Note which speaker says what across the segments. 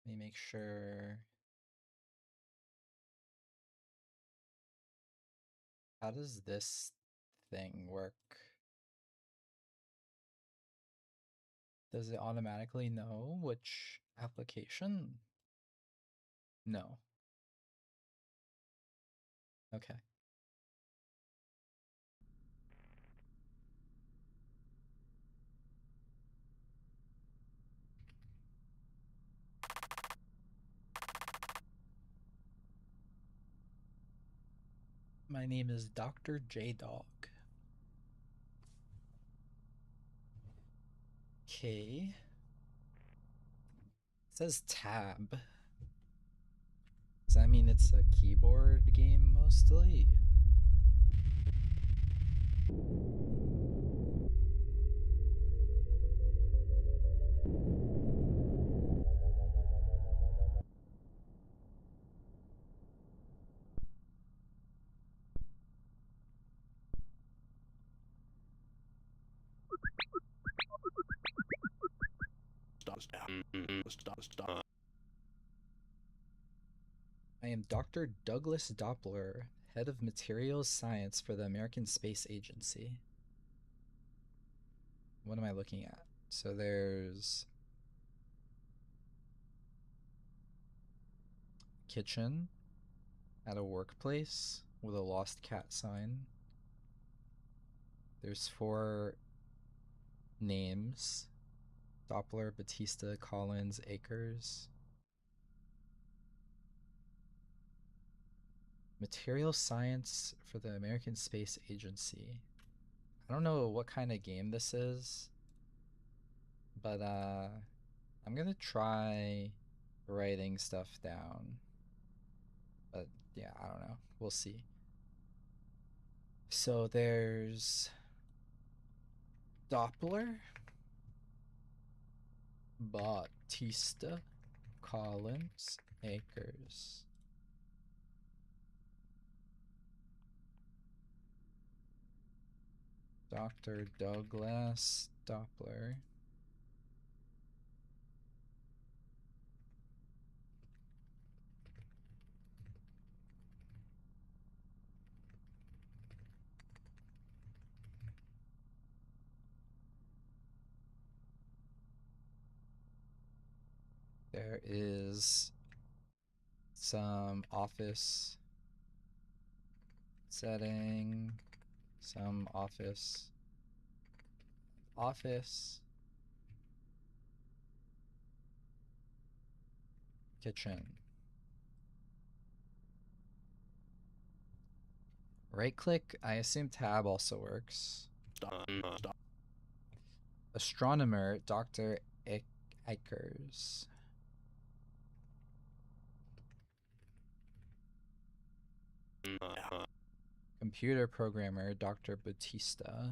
Speaker 1: Let me make sure. How does this thing work? Does it automatically know which application? No. Okay. My name is Dr. J Dog. Okay. It says tab. Does that mean it's a keyboard game mostly? I am Dr. Douglas Doppler, head of materials science for the American Space Agency. What am I looking at? So there's kitchen at a workplace with a lost cat sign. There's 4 names: Doppler, Batista, Collins, Akers. Material science for the American Space Agency. I don't know what kind of game this is, but I'm gonna try writing stuff down. But yeah, I don't know. We'll see. So there's Doppler, Batista, Collins, Akers. Dr. Douglas Doppler. There is some office setting, some office, kitchen. Right click, I assume tab also works. Astronomer, Dr. Akers. Computer programmer, Dr. Batista.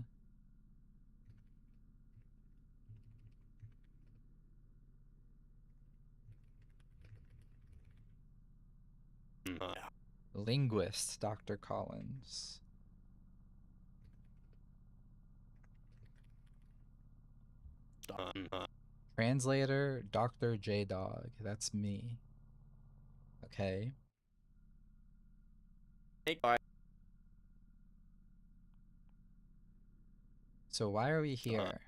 Speaker 1: Linguist, Dr. Collins. Translator, Dr. J Dog. That's me. Okay. So why are we here?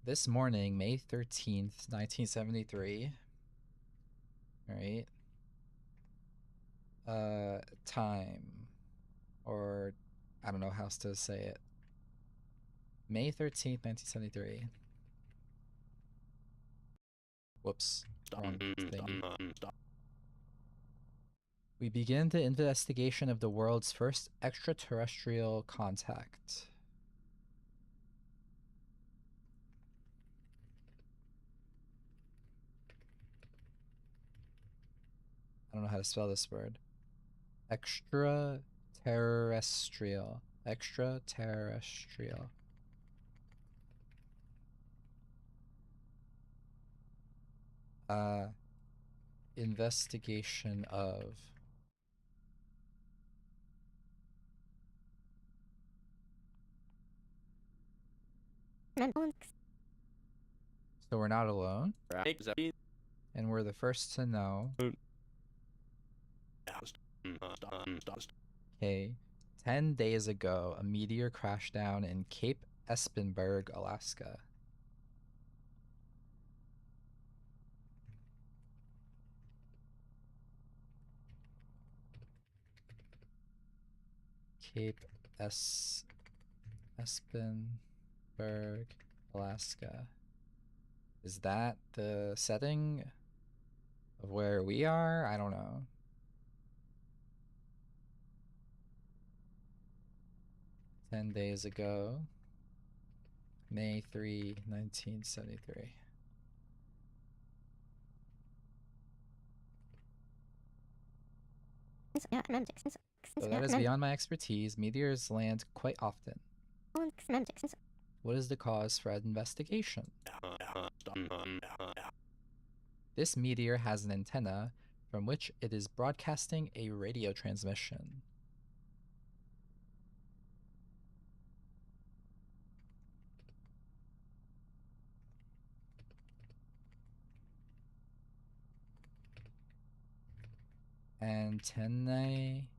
Speaker 1: This morning, May 13th, 1973. Right? Time. Or I don't know how to say it. May 13th, 1973. Whoops. Wrong thing. We begin the investigation of the world's first extraterrestrial contact. I don't know how to spell this word. Extraterrestrial. Extraterrestrial. Investigation of. So we're not alone, and we're the first to know. Okay, 10 days ago, a meteor crashed down in Cape Espenberg, Alaska. Cape Espenberg, Alaska. Is that the setting of where we are? I don't know. "10 days ago, May 3, 1973. So that is beyond my expertise. Meteors land quite often. What is the cause for investigation? This meteor has an antenna from which it is broadcasting a radio transmission. Antennae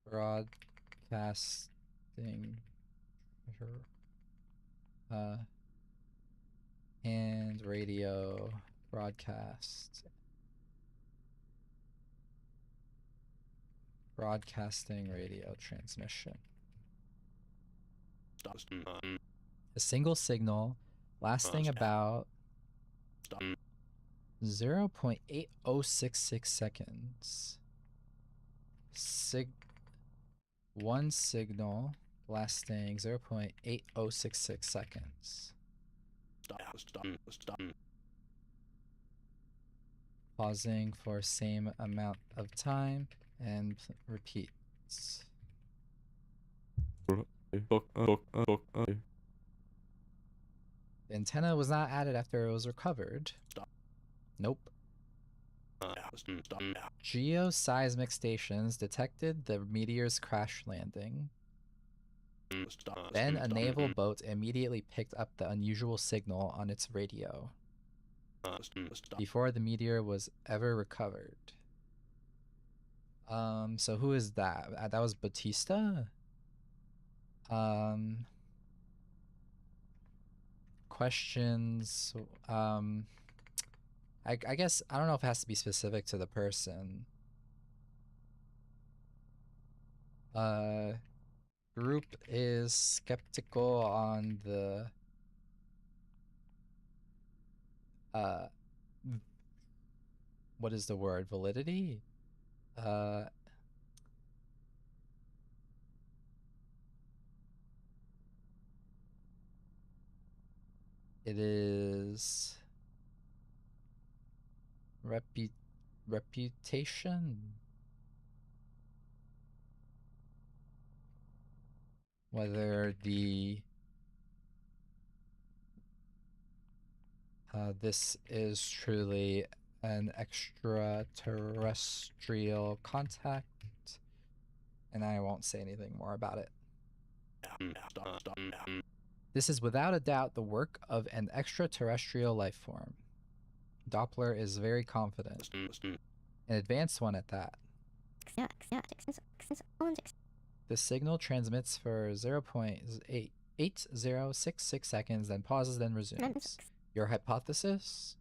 Speaker 1: broadcasting and radio broadcast. Broadcasting radio transmission. A single signal lasting about 0.8066 seconds. One signal lasting 0.8066 seconds. Pausing for same amount of time and repeats. The antenna was not added after it was recovered. Nope. Geoseismic stations detected the meteor's crash landing. Then a naval boat immediately picked up the unusual signal on its radio before the meteor was ever recovered. So who is that? That was Batista? Questions. I guess I don't know if it has to be specific to the person. Group is skeptical on the what is the word? Validity? It is reputation? Whether the this is truly an extraterrestrial contact, and I won't say anything more about it. This is without a doubt the work of an extraterrestrial life form. Doppler is very confident. An advanced one at that. The signal transmits for 0.8066 seconds, then pauses, then resumes. Your hypothesis?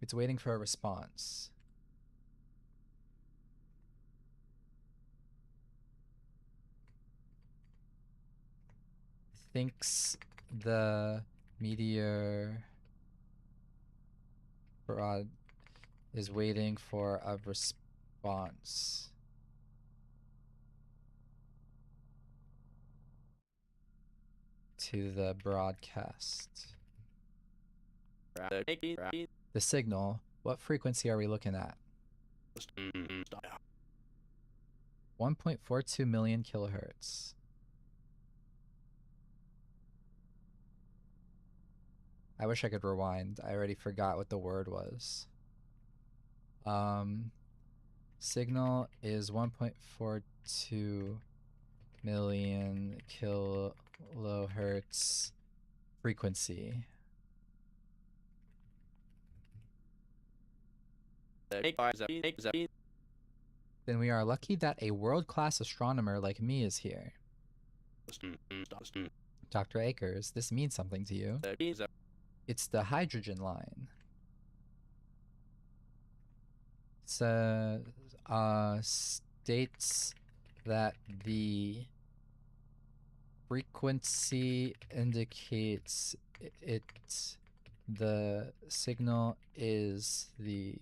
Speaker 1: It's waiting for a response. Thinks the meteor broad is waiting for a response. To the broadcast. The signal, what frequency are we looking at? 1.42 million kilohertz. I wish I could rewind. I already forgot what the word was. Signal is 1.42 million kilohertz frequency. Then we are lucky that a world-class astronomer like me is here. Dr. Akers, this means something to you. It's the hydrogen line. States that the frequency indicates the signal is the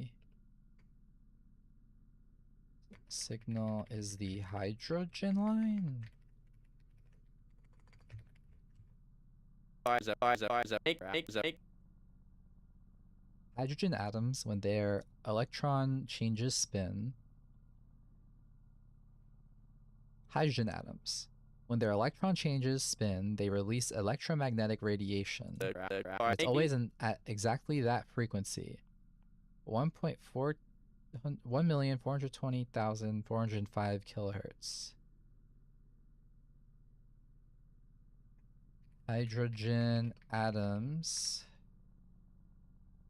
Speaker 1: hydrogen line? Hydrogen atoms, when their electron changes spin, when their electron changes spin, they release electromagnetic radiation. And it's always at exactly that frequency. 1,420,405 kilohertz. Hydrogen atoms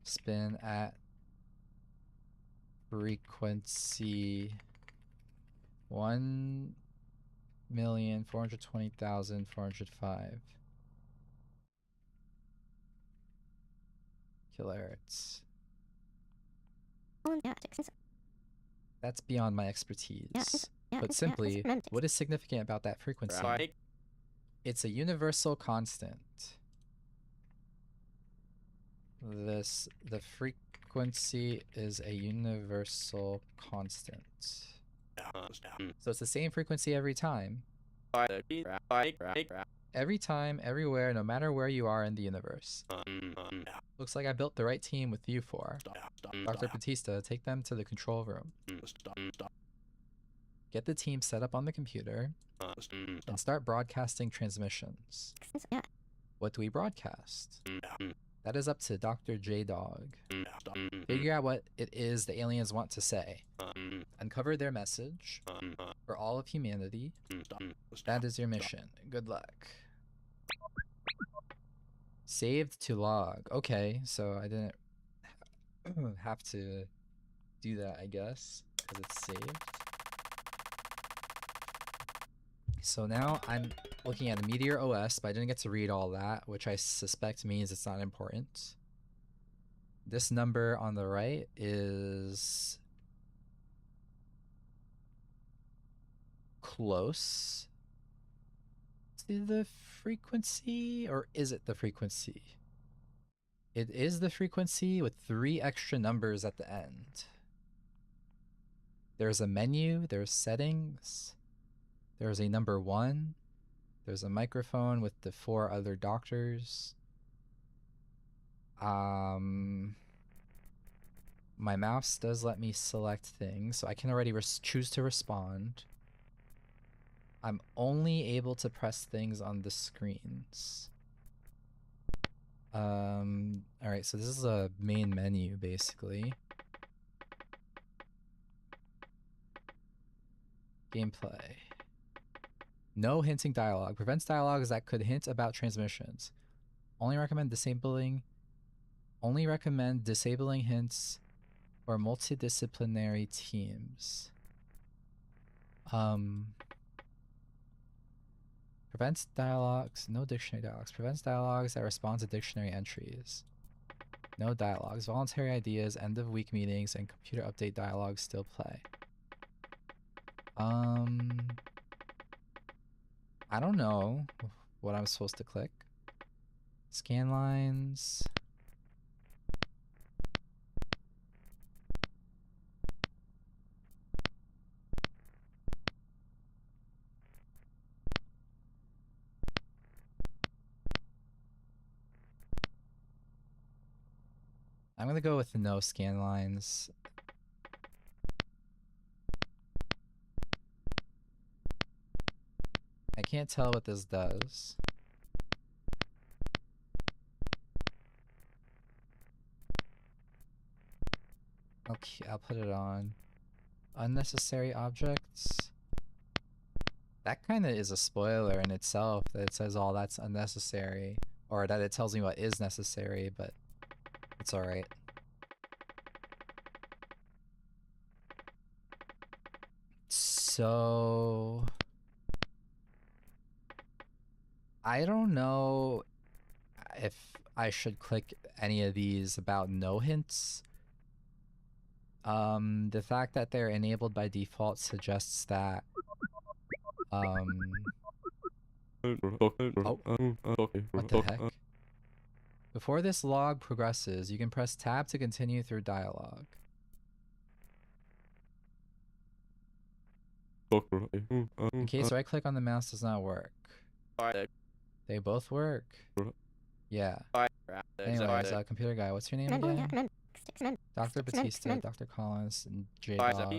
Speaker 1: spin at frequency 1,420,405 kilohertz. That's beyond my expertise. But simply, what is significant about that frequency? It's a universal constant. The frequency is a universal constant. So it's the same frequency every time. Every time, everywhere, no matter where you are in the universe. Looks like I built the right team with you four. Dr. Batista, take them to the control room. Get the team set up on the computer and start broadcasting transmissions. What do we broadcast? That is up to Dr. J-Dog. Figure out what it is the aliens want to say. Uncover their message for all of humanity. That is your mission. Good luck. Saved to log. Okay, so I didn't have to do that, I guess, because it's saved. So now I'm looking at a Meteor OS, but I didn't get to read all that, which I suspect means it's not important. This number on the right is close to the frequency, or is it the frequency? It is the frequency with 3 extra numbers at the end. There's a menu, there's settings. There's a number 1. There's a microphone with the 4 other doctors. My mouse does let me select things, so I can already choose to respond. I'm only able to press things on the screens. Alright, so this is a main menu, basically. Gameplay. No hinting dialogue. Prevents dialogues that could hint about transmissions. Only recommend disabling hints for multidisciplinary teams. Prevents dialogues. No dictionary dialogues. Prevents dialogues that respond to dictionary entries. No dialogues. Voluntary ideas, end of week meetings, and computer update dialogues still play. I don't know what I'm supposed to click. Scan lines. I'm gonna go with no scan lines. I can't tell what this does. Okay, I'll put it on. Unnecessary objects. That kind of is a spoiler in itself, that it says all that's unnecessary. or that it tells me what is necessary, but it's alright. So I don't know if I should click any of these about no hints. The fact that they're enabled by default suggests that oh, what the heck? Before this log progresses, you can press tab to continue through dialogue. In case right click on the mouse does not work. They both work. Yeah. Anyways, computer guy, what's your name again? Dr. Batista, Dr. Collins, and J-Dog.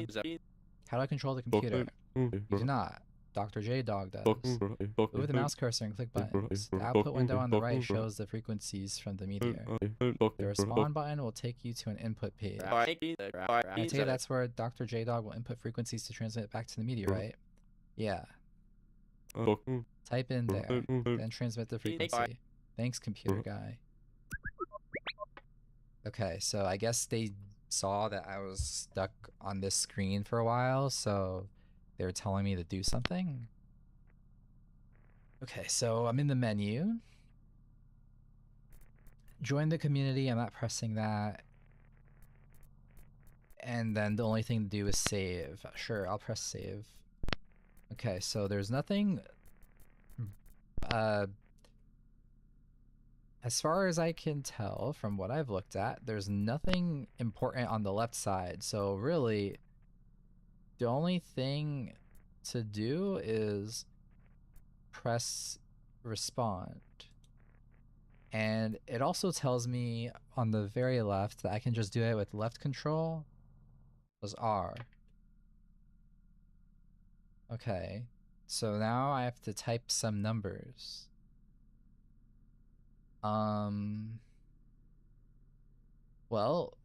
Speaker 1: How do I control the computer? You do not. Dr. J-Dog does. Move the mouse cursor and click buttons. The output window on the right shows the frequencies from the meteor. The respond button will take you to an input page. I take it that's where Dr. J-Dog will input frequencies to transmit it back to the meteor, right? Yeah. Type in there, then transmit the frequency. Thanks, computer guy. Okay, so I guess they saw that I was stuck on this screen for a while, so they were telling me to do something. Okay, so I'm in the menu. Join the community, I'm not pressing that. And then the only thing to do is save. Sure, I'll press save. Okay, so there's nothing as far as I can tell from what I've looked at, there's nothing important on the left side. So really, the only thing to do is press respond. And it also tells me on the very left that I can just do it with left control plus R. Okay, so now I have to type some numbers. Well,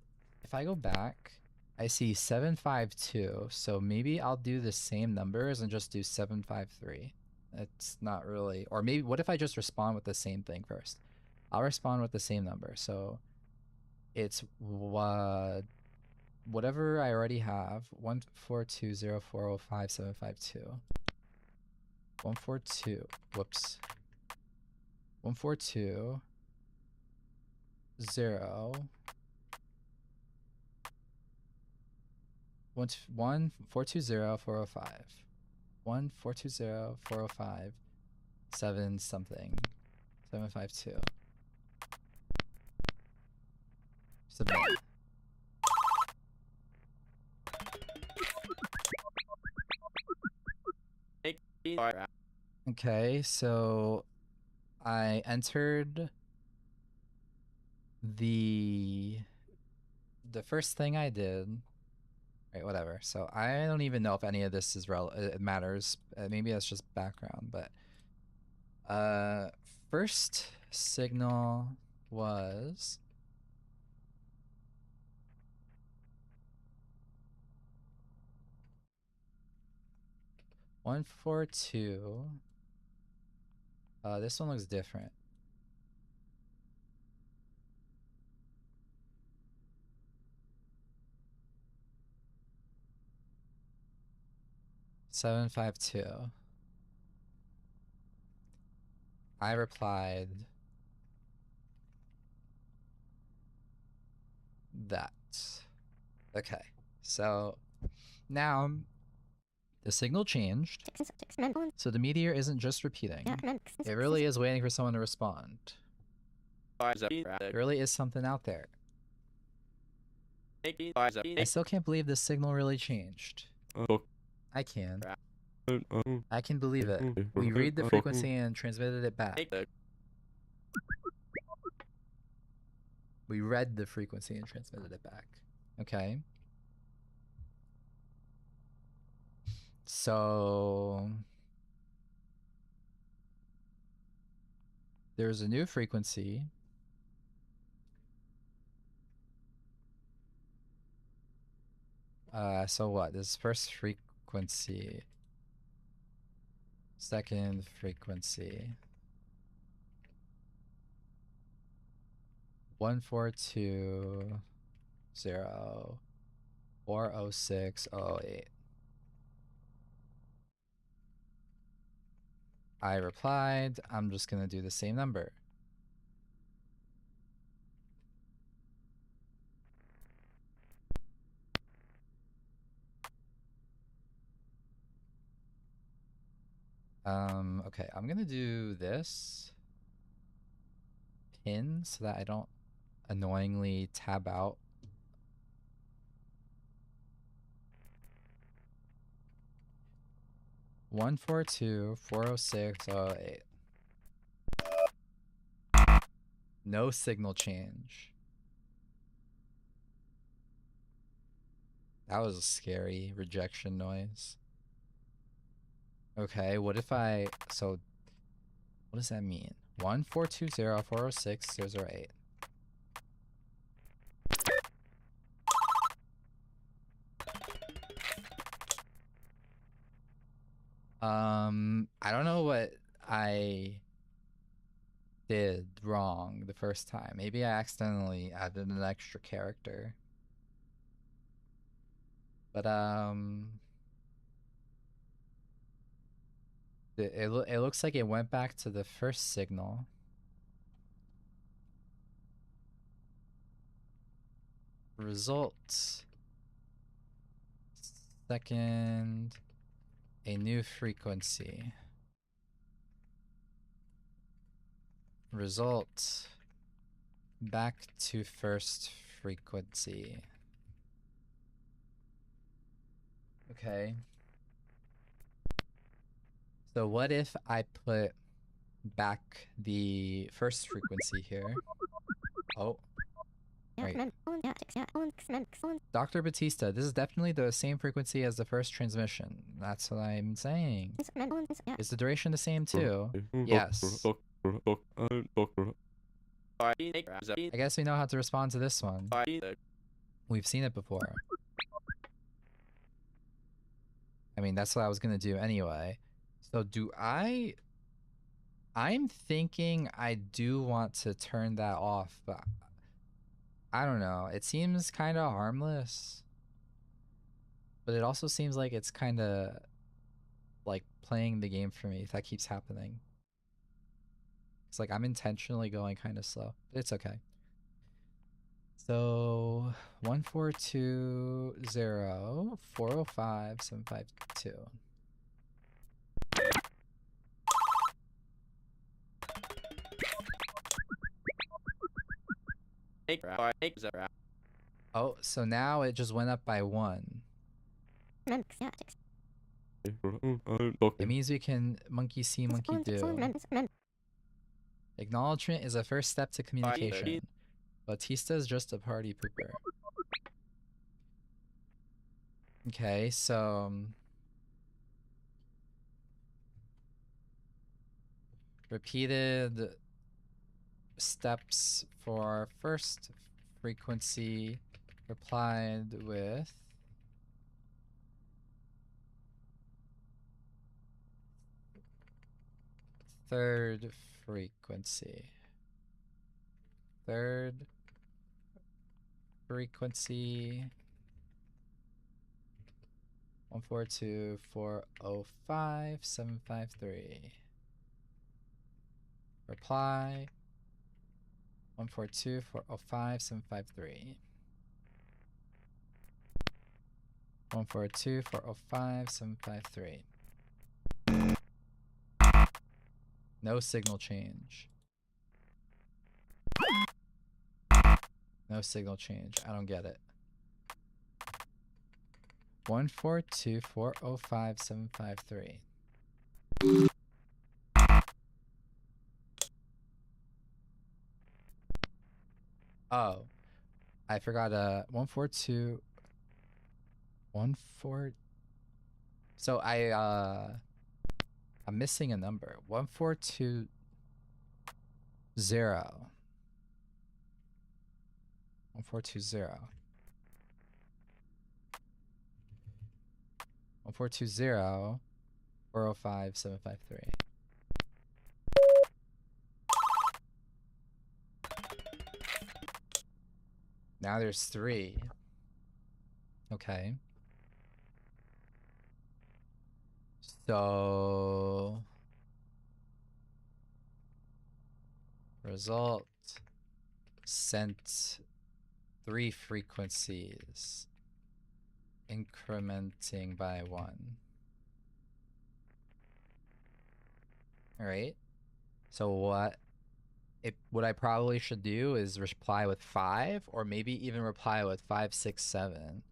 Speaker 1: if I go back, I see 752, so maybe I'll do the same numbers and just do 753. It's not really, or maybe, what if I just respond with the same thing first? I'll respond with the same number, so it's whatever I already have, 14204057552. 142, whoops. 142 0 1420405 1420405 7 something 752. Submit. Okay, so I entered the first thing I did. Right, whatever. So I don't even know if any of this is it matters. Maybe that's just background, but first signal was (142). This one looks different. (752). I replied that. Okay, so now the signal changed, so the meteor isn't just repeating. It really is waiting for someone to respond. There really is something out there. I still can't believe this signal really changed. I can. I can believe it. We read the frequency and transmitted it back. We read the frequency and transmitted it back. Okay. So there's a new frequency. So what? This first frequency. Second frequency. 1420 406 008. I replied, I'm just gonna do the same number. Okay, I'm gonna do this pin so that I don't annoyingly tab out. One 406 008. No signal change. That was a scary rejection noise. Okay, what if I... So, what does that mean? 1420 406 008. I don't know what I did wrong the first time. Maybe I accidentally added an extra character. But, it looks like it went back to the first signal. Result. Second, a new frequency. Result, back to first frequency. Okay. So what if I put back the first frequency here? Oh. Right. Dr. Batista, this is definitely the same frequency as the first transmission. That's what I'm saying. Is the duration the same too? Yes. I guess we know how to respond to this one. We've seen it before. I mean, that's what I was gonna do anyway. So do I'm thinking I do want to turn that off, but I don't know. It seems kind of harmless. But it also seems like it's kind of like playing the game for me if that keeps happening. It's like I'm intentionally going kind of slow, but it's okay. So 1420 405 752. Oh, so now it just went up by 1. It means we can monkey see, monkey do. Acknowledgement is a first step to communication. Batista is just a party pooper. Okay, so... repeated steps for first frequency replied with third frequency. Third frequency 142 405 753. Reply 142 405 753. 142 405 753. No signal change. No signal change. I don't get it. 142 405 753. Oh, I forgot 142 14. So I'm missing a number. 1420. 1420. 1420 405 753. Now there's 3. Okay. So result sent 3 frequencies incrementing by 1. All right. So what I probably should do is reply with 5, or maybe even reply with 5, 6, 7. Can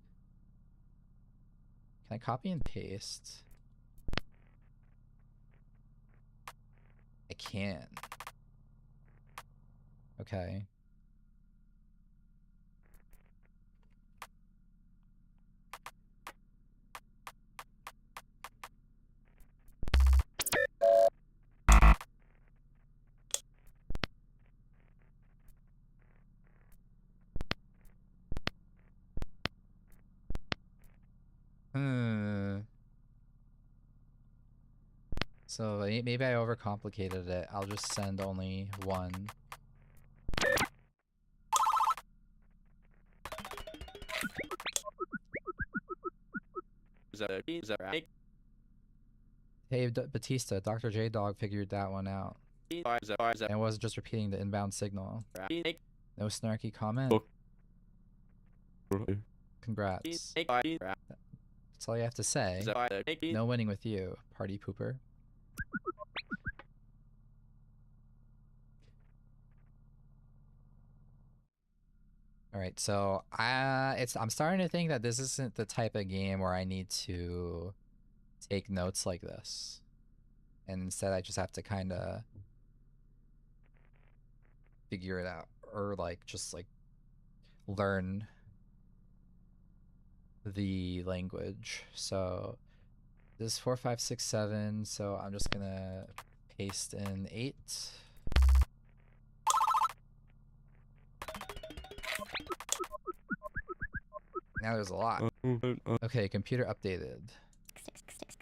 Speaker 1: I copy and paste? I can. Okay. So maybe I overcomplicated it. I'll just send only 1. Hey, Batista, Dr. J Dog figured that one out. And wasn't just repeating the inbound signal. No snarky comment. Congrats. That's all you have to say. No winning with you, party pooper. Alright, so I'm starting to think that this isn't the type of game where I need to take notes like this. And instead I just have to kinda figure it out. Or just learn the language. So this is 4, 5, 6, 7. So I'm just gonna paste in 8. Now there's a lot. Okay, computer updated.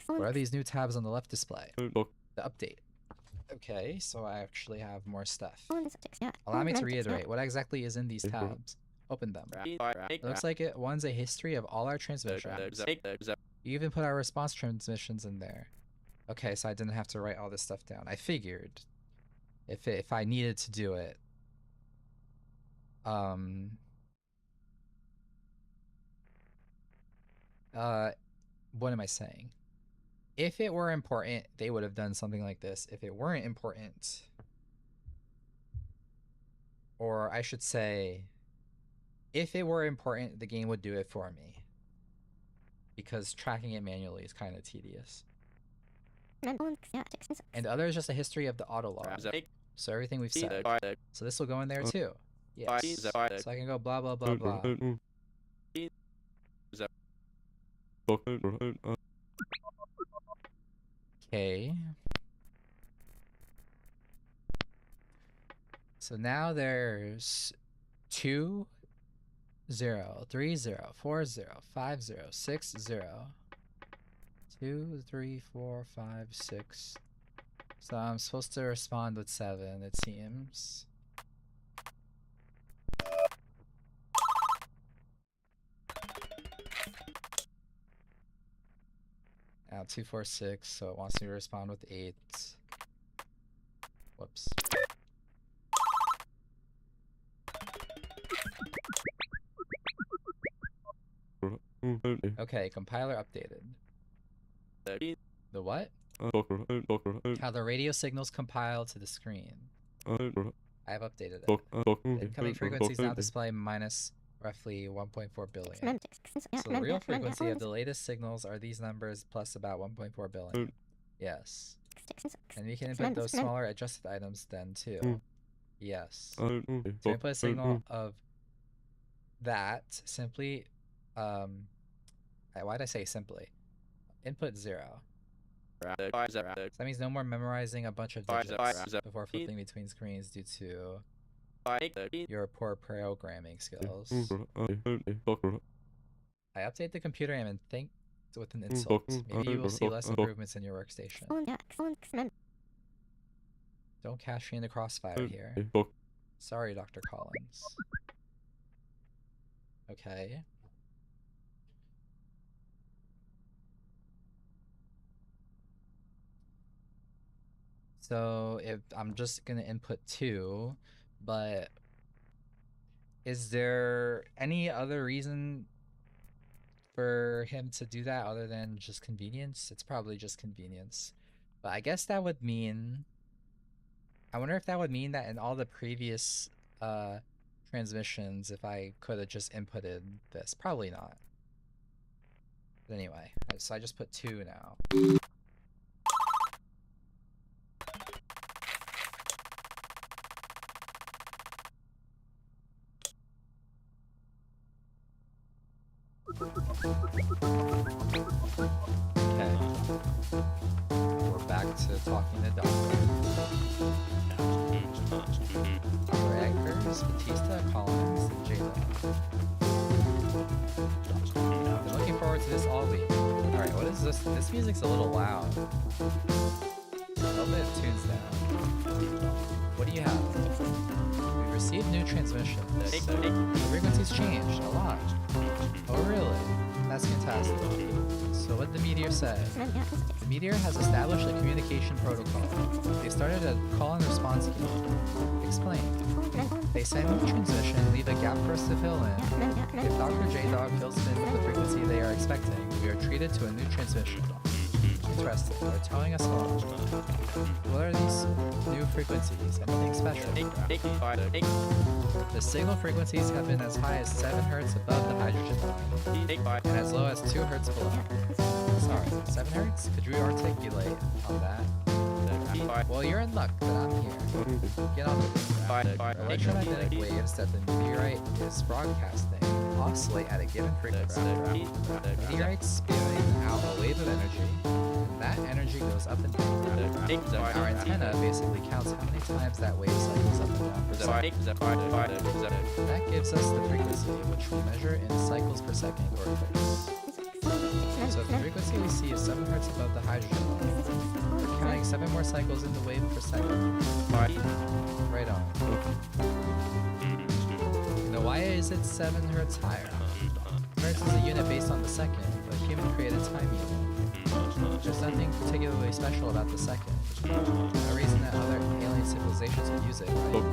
Speaker 1: What are these new tabs on the left display? The update. Okay, so I actually have more stuff. Allow me to reiterate, what exactly is in these tabs? Open them. It looks like one's a history of all our transmissions. You even put our response transmissions in there. Okay, so I didn't have to write all this stuff down. I figured if I needed to do it. What am I saying? If it were important, they would have done something like this. If it weren't important, or I should say, if it were important, the game would do it for me. Because tracking it manually is kind of tedious. And the other is just a history of the auto log. So everything we've said. So this will go in there too. Yes. So I can go blah, blah, blah, blah. Okay. So now there's 2, 0, 3, 0, 4, 0, 5, 0, 6, 0. 2, 3, 4, 5, 6. So I'm supposed to respond with 7, it seems. Now 2, 4, 6, so it wants me to respond with 8. Whoops. Okay, compiler updated. The what? How the radio signals compile to the screen. I have updated it. Incoming frequencies now display minus roughly 1.4 billion. So the real frequency of the latest signals are these numbers plus about 1.4 billion. Yes. And we can input those smaller adjusted items then too. Yes. So input a signal of that simply, why'd I say simply? Input 0. So that means no more memorizing a bunch of digits before flipping between screens due to your poor programming skills. I update the computer and think with an insult. Maybe you will see less improvements in your workstation. Don't cash me in the crossfire here. Sorry, Dr. Collins. Okay. So if I'm just gonna input 2, but is there any other reason for him to do that other than just convenience? It's probably just convenience. But I guess that would mean, I wonder if that would mean that in all the previous transmissions, if I could have just inputted this. Probably not. But anyway, so I just put 2 now. Okay. We're back to talking to Doctor. Eggers, Batista, Collins, and J-Lo. Been looking forward to this all week. Alright, what is this? This music's a little loud. A little bit of tunes down. What do you have? We received new transmissions. The frequency's changed a lot. Oh really? That's fantastic. So what did the Meteor say? The Meteor has established a communication protocol. They started a call and response queue. Explain. They send a transmission, leave a gap for us to fill in. If Dr. J-Dog fills in with the frequency they are expecting, we are treated to a new transmission. Interesting. They're towing us home. What are these new frequencies? Anything special? The signal frequencies have been as high as 7 Hz above the hydrogen line, and as low as 2 Hz below. Sorry, 7 Hz? Could you articulate on that? Well, you're in luck that I'm here. Get on with it. Electromagnetic waves that the meteorite is broadcasting oscillate at a given frequency. Meteorites spewing out a wave of energy, and that energy goes up and down. Our antenna basically counts how many times that wave cycles up and down per second. That gives us the frequency, which we measure in cycles per second, or clicks. So if the frequency we see is 7 Hz above the hydrogen line, we're counting 7 more cycles in the wave per second. Right on. Now why is it 7 Hz higher? Hertz is a unit based on the second, a human-created time unit. There's nothing particularly special about the second. No reason that other alien civilizations would use it, right?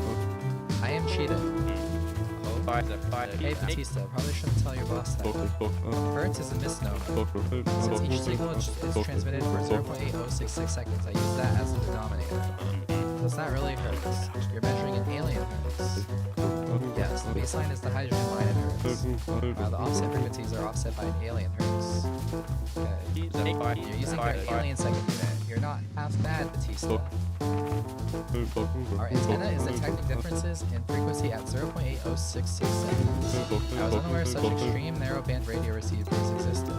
Speaker 1: I am cheating. Hey Batista, probably shouldn't tell your boss that. Hertz is a misnomer. Since each signal is transmitted for 0.8066 seconds, I use that as the denominator. That's not really Hertz. You're measuring an alien Hertz. Yes, the baseline is the hydrogen line in Hertz. While the offset frequencies are offset by an alien Hertz. Okay. You're using your alien second unit. You're not half bad, Batista. Our antenna is detecting differences in frequency at 0.8066 seconds. I was unaware such extreme narrowband radio receivers existed.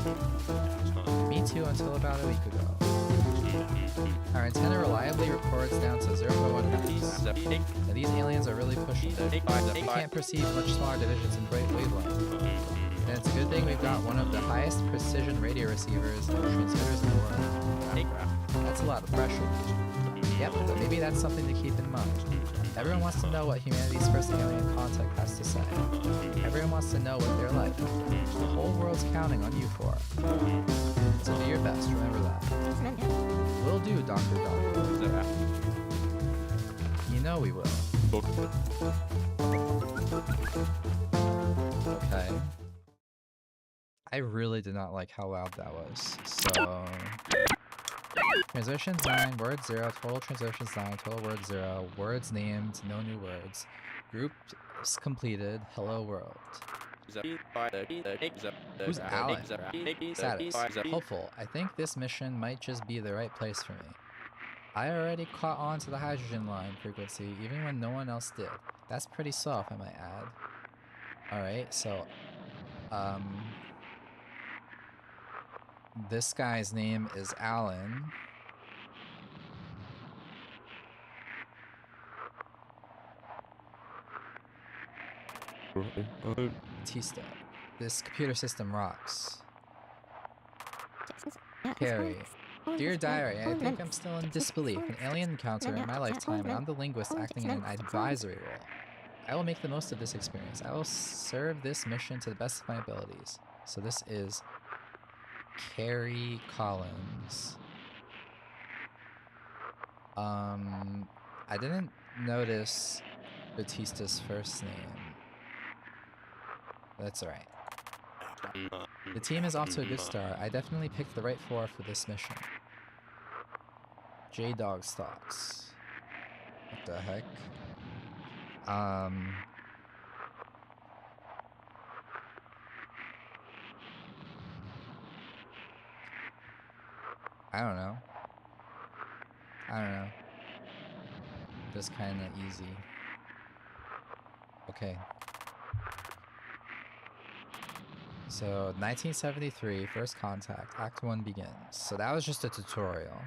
Speaker 1: Me too until about a week ago. Our antenna reliably records down to 0.1 Hz. Now these aliens are really pushing it. We can't perceive much smaller divisions in wavelength. And it's a good thing we've got one of the highest precision radio receivers and transmitters in the world. That's a lot of pressure. Yep, but maybe that's something to keep in mind. Everyone wants to know what humanity's first alien contact has to say. Everyone wants to know what they're like. The whole world's counting on you for it. So do your best, remember that. Will do, Dr. Dog. You know we will. Okay. I really did not like how loud that was, so... Transmissions 9, words 0, total transmissions 9, total words 0, words named, no new words. Groups completed, hello world. Who's Alan? Status. Hopeful. I think this mission might just be the right place for me. I already caught on to the hydrogen line frequency, even when no one else did. That's pretty soft, I might add. Alright, so... this guy's name is Alan. Batista. This computer system rocks. Carrie. Dear Diary, I think I'm still in disbelief. An alien encounter in my lifetime, and I'm the linguist acting in an advisory role. I will make the most of this experience. I will serve this mission to the best of my abilities. So this is Carrie Collins. I didn't notice Batista's first name. That's alright. The team is off to a good start. I definitely picked the right four for this mission. J-Dog's thoughts. What the heck? I don't know. Just kinda easy. Okay. So, 1973, First Contact, Act 1 begins. So that was just a tutorial.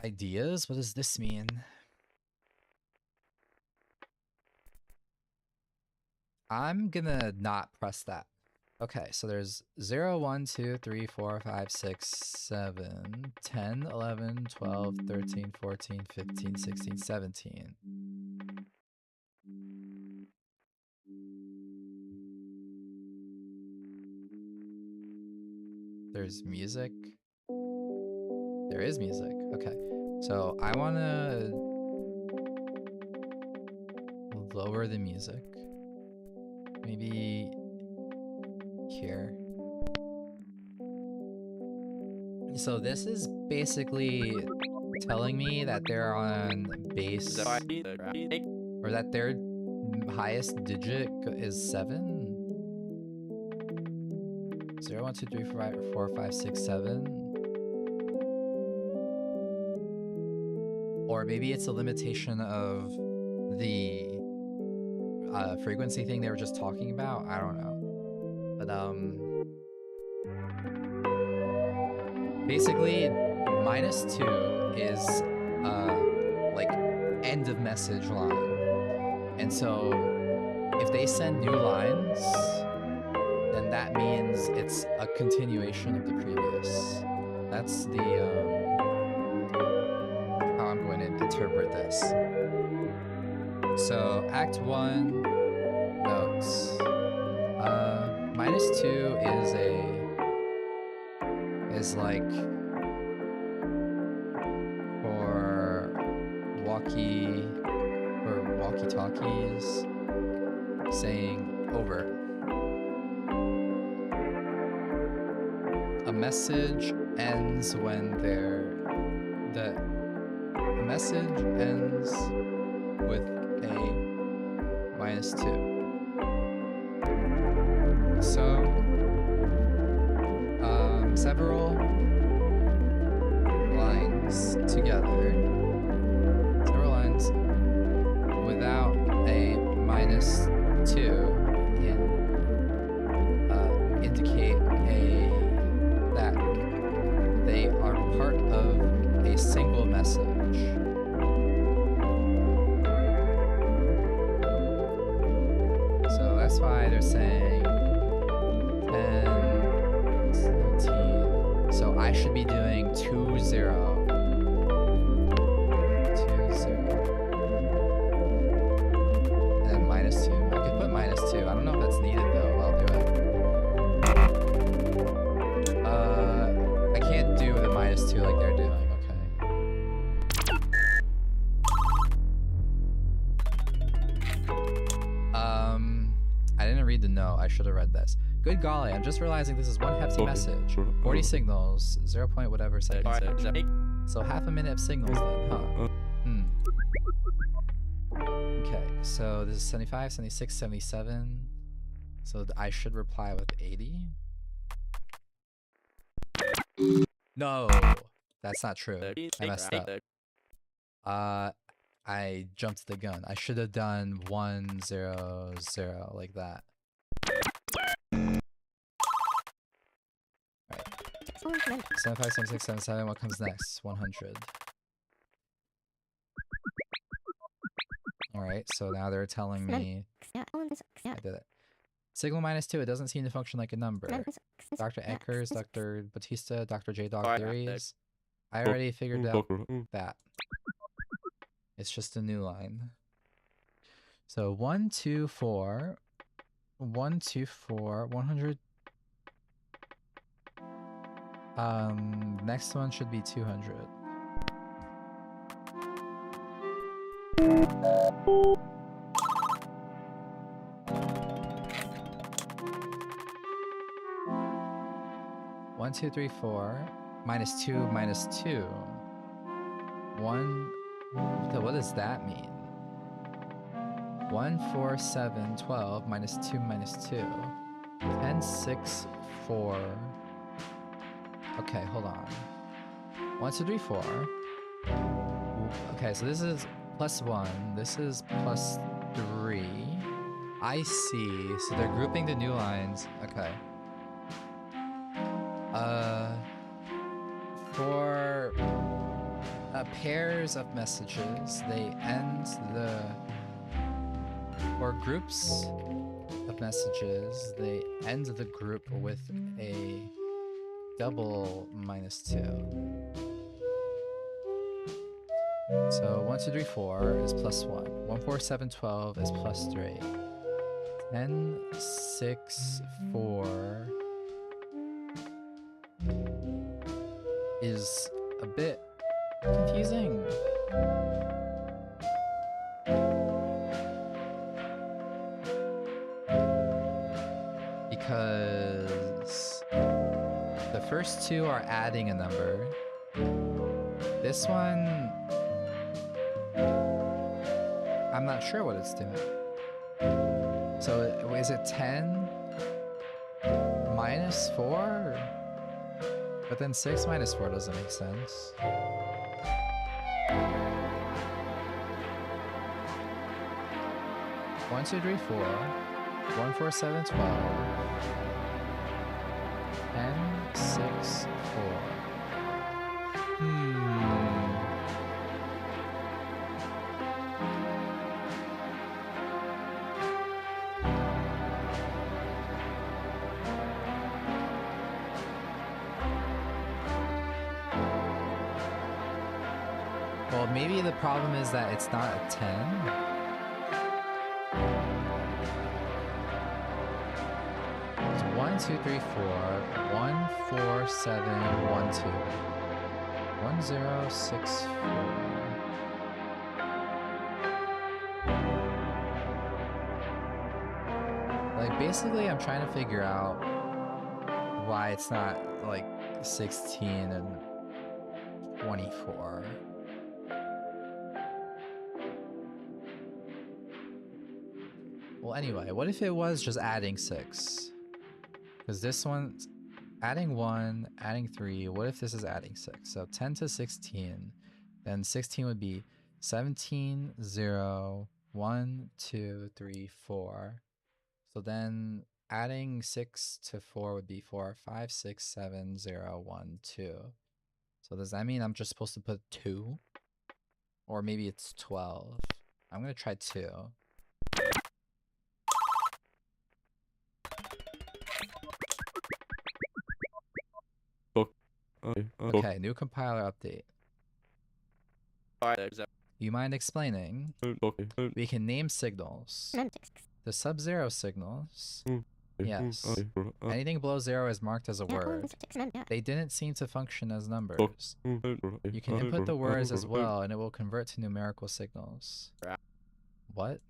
Speaker 1: Ideas? What does this mean? I'm gonna not press that. Okay, so there's 0, 1, 2, 3, 4, 5, 6, 7, 10, 11, 12, 13, 14, 15, 16, 17. There's music. There is music. Okay, so I want to lower the music. Maybe here. So this is basically telling me that they're on base, or that their highest digit is 7. 0, 1, 2, 3, 4, 5, 6, 7. Or maybe it's a limitation of the frequency thing they were just talking about. I don't know. But basically -2 is like end of message line. And so if they send new lines, then that means it's a continuation of the previous. That's the how I'm going to interpret this. So Act 1 notes. -2 is like for walkie-talkies saying over. A message ends when the message ends with a -2. So several lines together, several lines without a -2 indicate that they are part of a single message. So that's why they're saying 10, 17. So I should be doing 2, 0. 2, 0. And then -2. I could put -2. I don't know if that's needed though. I'll do it. I can't do the -2 like they're doing. Okay. I didn't read the note. I should have read this. Good golly, I'm just realizing this is one hefty message. 40 signals, 0 point whatever seconds each. So half a minute of signals then, huh? Okay, so this is 75, 76, 77. So I should reply with 80. No, that's not true. I messed up. I jumped the gun. I should have done 1, 0, 0 like that. Right. 75, 76, 77. What comes next? 100. All right. So now they're telling me I did it. Signal -2, it doesn't seem to function like a number. Dr. Eckers, Dr. Batista, Dr. J-Dog theories. I already figured out that. It's just a new line. So 1, 2, 4. 1, 2, 4. 100. Next one should be 200. One, two, three, four. Minus 2, minus 2. 1. What does that mean? 1, 4, 7, 12. Minus 2, minus 2. 10, 6, 4. Okay, hold on. 1, 2, 3, 4. Okay, so this is +1. This is +3. I see. So they're grouping the new lines. Okay. For pairs of messages, they end the... For groups of messages, they end the group with a double -2. So 1, 2, 3, 4 is +1. 1, 4, 7, 12 is +3. 10, 6, 4 is a bit confusing. Because the first two are adding a number. This one, I'm not sure what it's doing. So is it 10 minus 4? But then 6 minus 4 doesn't make sense. One, 2, 3, 4. 1, 4, 7, 12. 10, 6, 4. Well, maybe the problem is that it's not a 10. It's 1, 2, 3, 4. 1, 4, 7, 1, 2. 1, 0, 6, 4. Like, basically, I'm trying to figure out why it's not, like, 16 and 24. Well, anyway, what if it was just adding 6? Because this one's adding 1, adding 3. What if this is adding 6? So 10 to 16. Then 16 would be 17, 0, 1, 2, 3, 4. So then adding 6 to 4 would be 4, 5, 6, 7, 0, 1, 2. So does that mean I'm just supposed to put 2? Or maybe it's 12. I'm going to try 2. Okay, new compiler update. You mind explaining? We can name signals. The sub-zero signals. Yes. Anything below 0 is marked as a word. They didn't seem to function as numbers. You can input the words as well, and it will convert to numerical signals. What?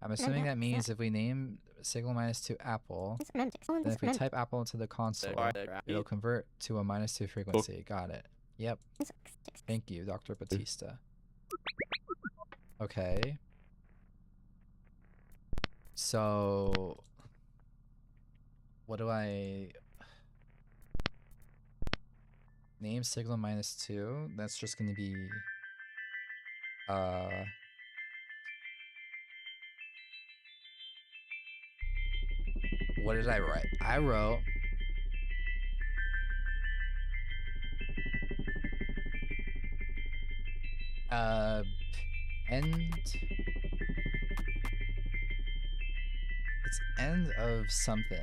Speaker 1: I'm assuming that means if we name signal -2 apple, then if we type apple into the console, it'll convert to a -2 frequency. Got it. Yep. Thank you, Dr. Batista. Okay. So... what do I... name signal -2? That's just gonna be... what did I write? I wrote... end... It's end of something.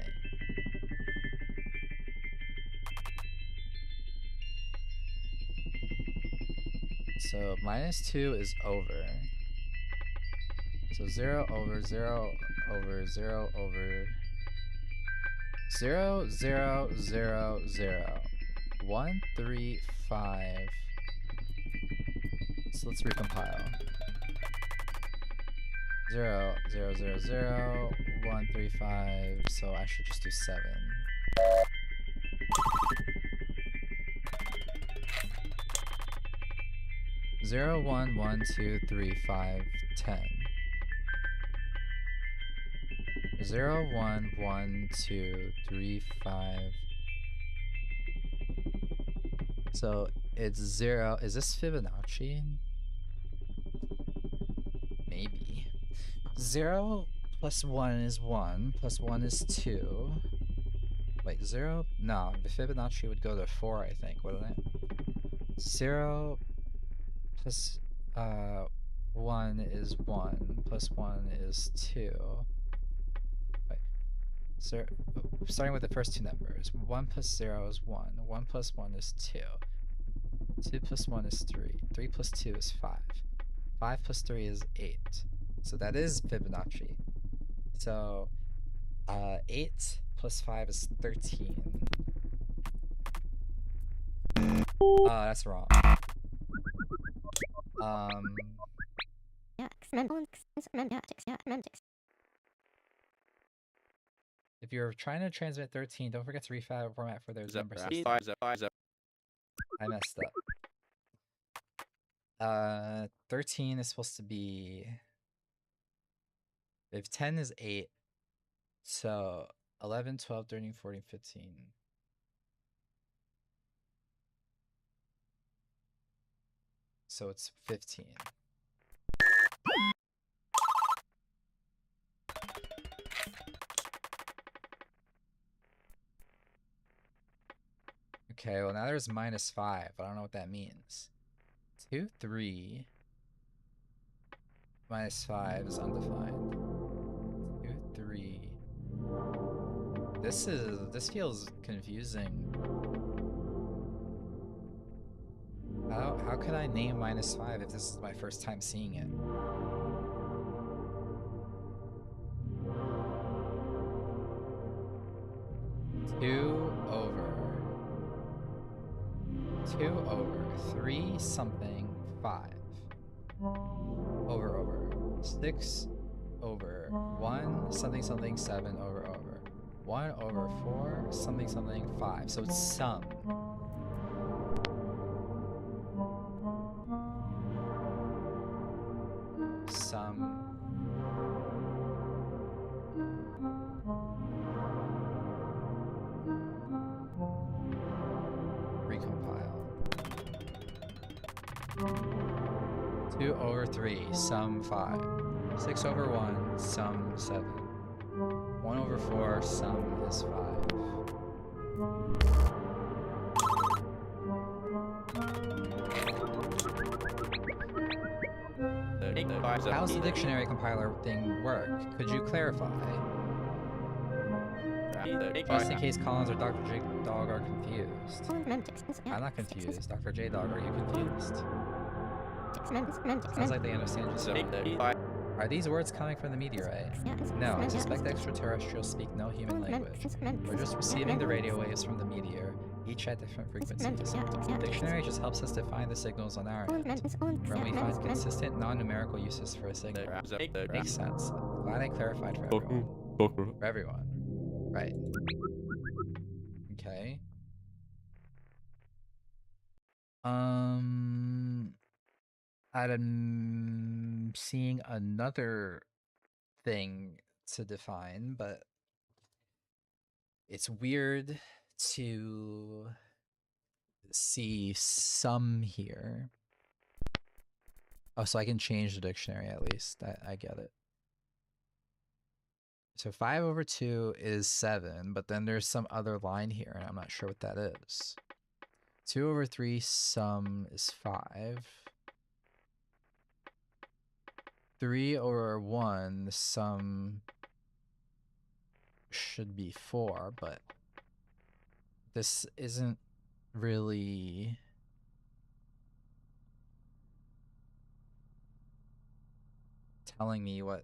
Speaker 1: So -2 is over. So 0 over 0 over 0 over 0 0 0 0 1 3 5. So let's recompile. 0 0 0 0 1 3 5. So I should just do 7. 0 1 1 2 3 5 10. 0 1 1 2 3 5. So it's 0. Is this Fibonacci? Maybe. 0 plus 1 is 1, plus 1 is 2. Wait, 0? No, the Fibonacci would go to 4, I think, wouldn't it? 0 plus 1 is 1, plus 1 is 2. Wait, starting with the first two numbers. 1 plus 0 is 1, 1 plus 1 is 2. 2 plus 1 is 3, 3 plus 2 is 5. 5 plus 3 is 8. So that is Fibonacci. So 8 plus 5 is 13. That's wrong. If you're trying to transmit 13, don't forget to reformat for those number systems. I messed up. 13 is supposed to be... If 10 is 8, so 11, 12, 13, 14, 15. So it's 15. Okay, well now there's -5. I don't know what that means. 2, 3 minus 5 is undefined. 2, 3. This feels confusing. How could I name -5 if this is my first time seeing it? Two over 3 something 5 over 6 over 1 something something 7 over 1 over 4 something something 5. So it's sum. Recompile. 2 over 3, sum 5. 6 over 1, sum 7. 1 over 4, sum is 5. How's the dictionary compiler thing work? Could you clarify? Just in case Collins or Dr. J Dog are confused. I'm not confused. Dr. J Dog, are you confused? Sounds like they understand you so. Are these words coming from the meteorite? No, I suspect extraterrestrials speak no human language. We're just receiving the radio waves from the meteor, each at different frequencies. The dictionary just helps us define the signals on our end. When we find consistent non-numerical uses for a signal. Makes sense. Glad I clarified for everyone. For everyone. Right. Okay. I'm seeing another thing to define, but it's weird to see sum here. Oh, so I can change the dictionary at least. I get it. So 5 over 2 is 7, but then there's some other line here, and I'm not sure what that is. 2 over 3 sum is 5. 3 over 1 sum should be 4, but this isn't really telling me what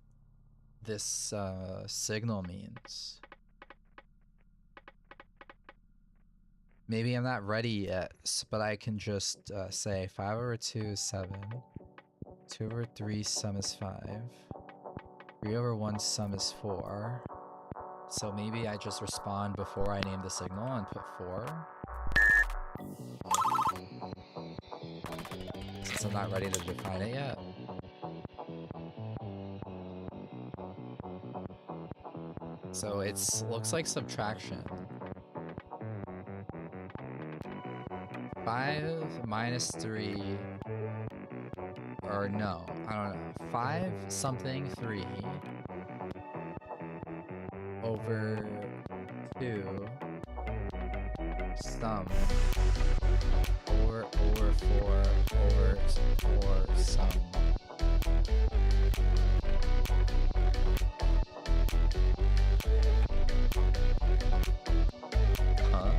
Speaker 1: this signal means. Maybe I'm not ready yet, but I can just say 5 over 2 is 7. 2 over 3 sum is 5. 3 over 1 sum is 4. So maybe I just respond before I name the signal and put 4. Since I'm not ready to define it yet. So it looks like subtraction. 5 minus 3, or no, I don't know. 5 something 3 over 2 sum over 4 over 4 sum. Huh?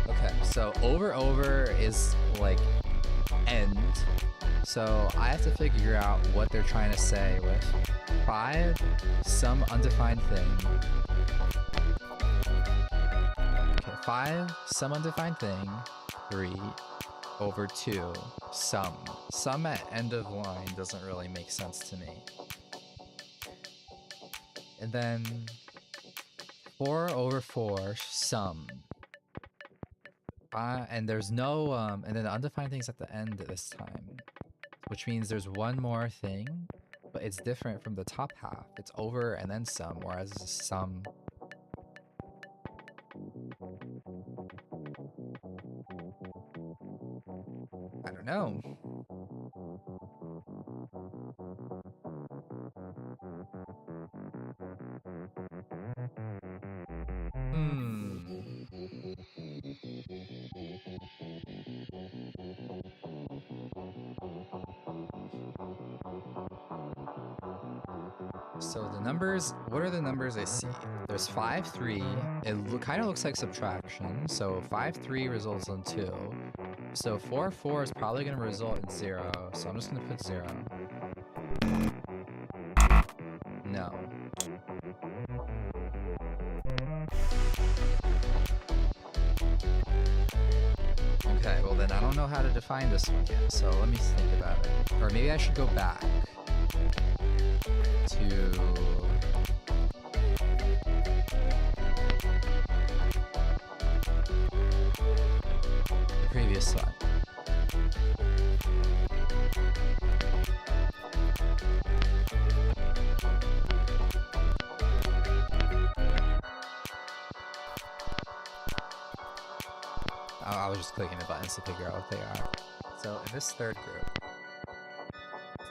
Speaker 1: Okay, so over is like end. So I have to figure out what they're trying to say with 5 some undefined thing. Okay, 5 some undefined thing 3 over 2 sum. Sum at end of line doesn't really make sense to me. And then 4 over 4 sum. And there's no and then the undefined thing's at the end this time, which means there's one more thing, but it's different from the top half. It's over and then sum, whereas this is sum. I don't know. So the numbers, what are the numbers I see? There's 5, 3. It kind of looks like subtraction. So 5, 3 results in 2. So 4, 4 is probably going to result in 0. So I'm just going to put 0. No. Okay, well then I don't know how to define this one yet. So let me think about it. Or maybe I should go back to the previous one. I was just clicking the buttons to figure out what they are. So in this third group,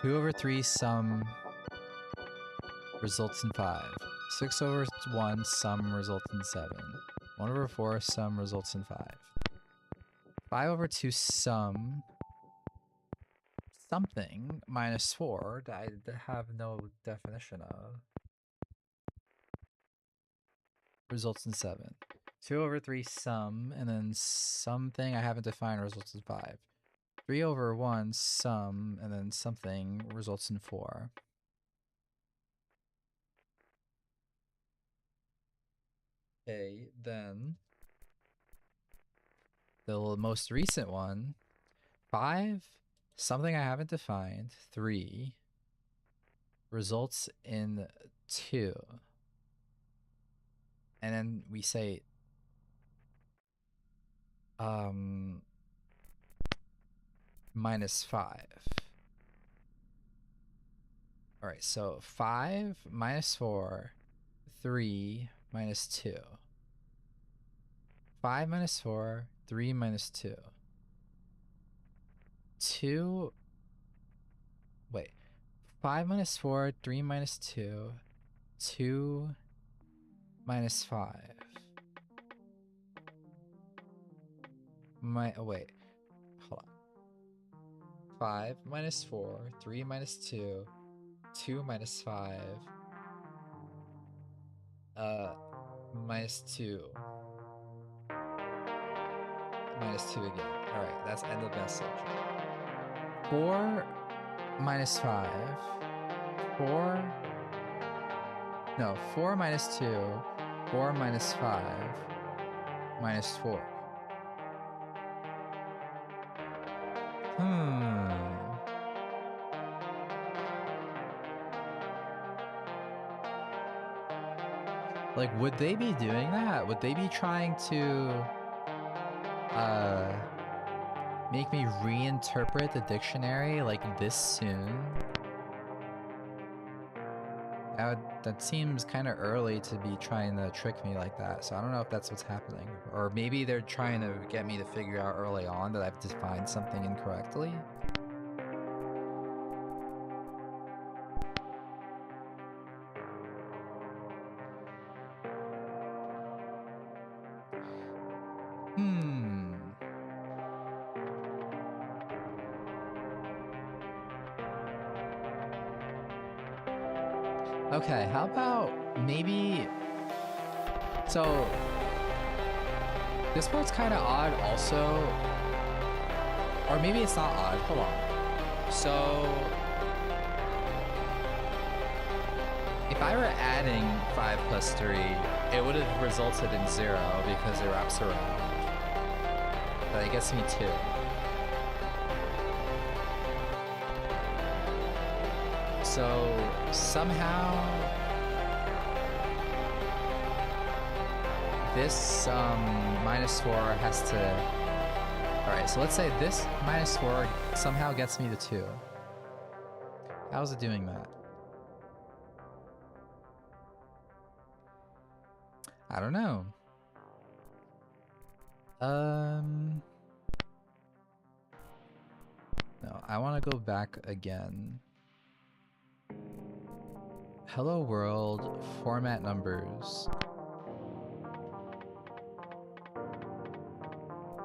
Speaker 1: 2 over 3 sum results in 5. 6 over 1 sum results in 7. 1 over 4 sum results in 5. 5 over 2 sum something minus 4 that I have no definition of results in 7. 2 over 3 sum, and then something I haven't defined results in 5. 3 over 1 sum, and then something results in 4. Okay, then the most recent one, 5, something I haven't defined, 3, results in 2. And then we say minus 5. All right, so 5 minus 4, 3 minus 2. 5 minus 4, 3 minus 2. 2, wait, 5 minus 4, 3 minus 2, 2 minus 5. Wait, hold on. 5 minus 4, 3 minus 2, 2 minus 5. -2. -2 again. Alright, that's end of message. 4 minus 5. 4. No, 4 minus 2. 4 minus 5. Minus 4. Like, would they be doing that? Would they be trying to make me reinterpret the dictionary like this soon? That seems kind of early to be trying to trick me like that, so I don't know if that's what's happening. Or maybe they're trying to get me to figure out early on that I've defined something incorrectly. Okay, how about maybe... So, this part's kind of odd also. Or maybe it's not odd, hold on. So, if I were adding 5 plus 3, it would have resulted in 0 because it wraps around. But it gets me 2. So somehow this -4 has to... Alright, so let's say this -4 somehow gets me to 2. How's it doing that? I don't know. No, I want to go back again. Hello world, format numbers.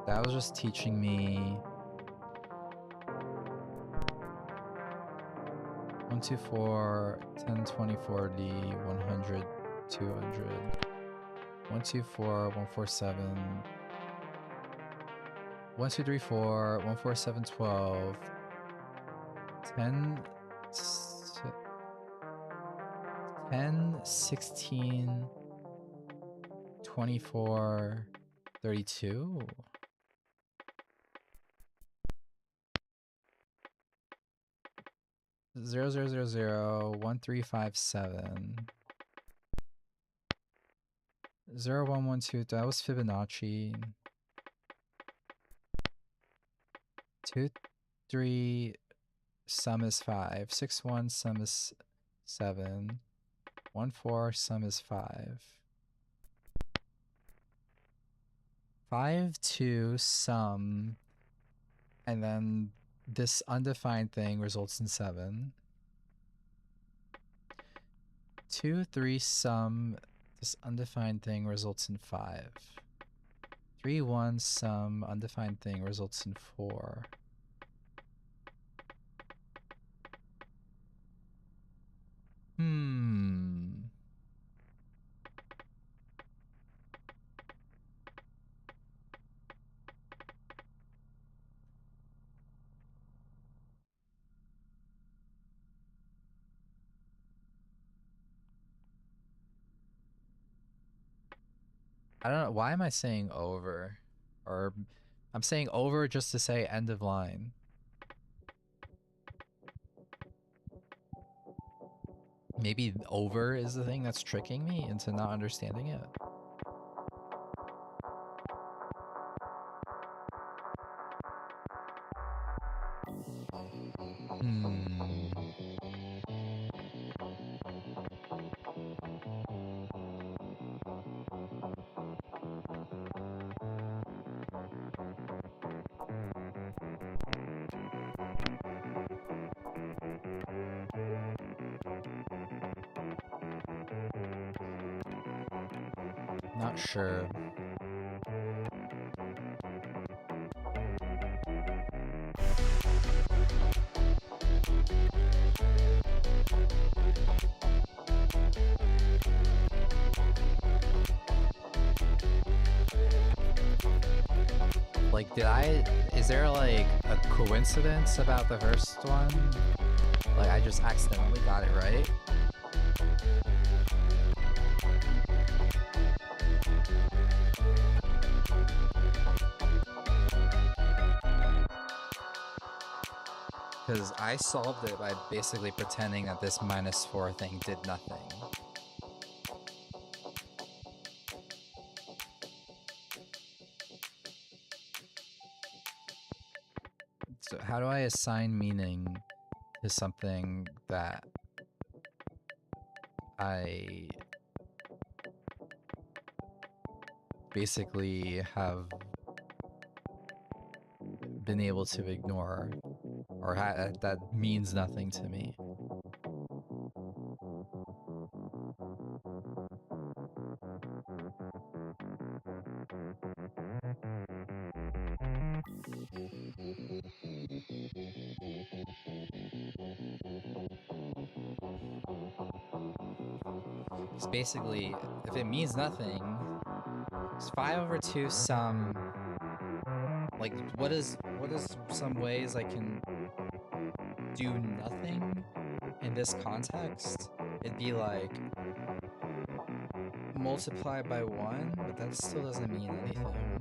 Speaker 1: That was just teaching me 1, 2, 4, 10, 20, 40, 100, 200. 1, 2, 4, 1, 4, 7. 1, 2, 3, 4, 1, 4, 7, 12. 10, 16, 24, 32. Zero, 0, 0, 0, 1, 3, 5, 7. 0, 1, 1, 2, that was Fibonacci. 2, 3, sum is 5. 6, 1, sum is 7. 1, 4, sum is 5. 5, 2, sum, and then this undefined thing results in 7. 2, 3, sum, this undefined thing results in 5. 3, 1, sum, undefined thing results in 4. I don't know, why am I saying over? Or I'm saying over just to say end of line. Maybe over is the thing that's tricking me into not understanding it. Not sure. Like, is there like a coincidence about the first one? Like, I just accidentally got it right? Because I solved it by basically pretending that this -4 thing did nothing. So how do I assign meaning to something that I basically have been able to ignore, or that means nothing to me? It's basically, if it means nothing, it's 5/2 some, like, what is some ways I can do nothing in this context? It'd be like multiply by 1, but that still doesn't mean anything.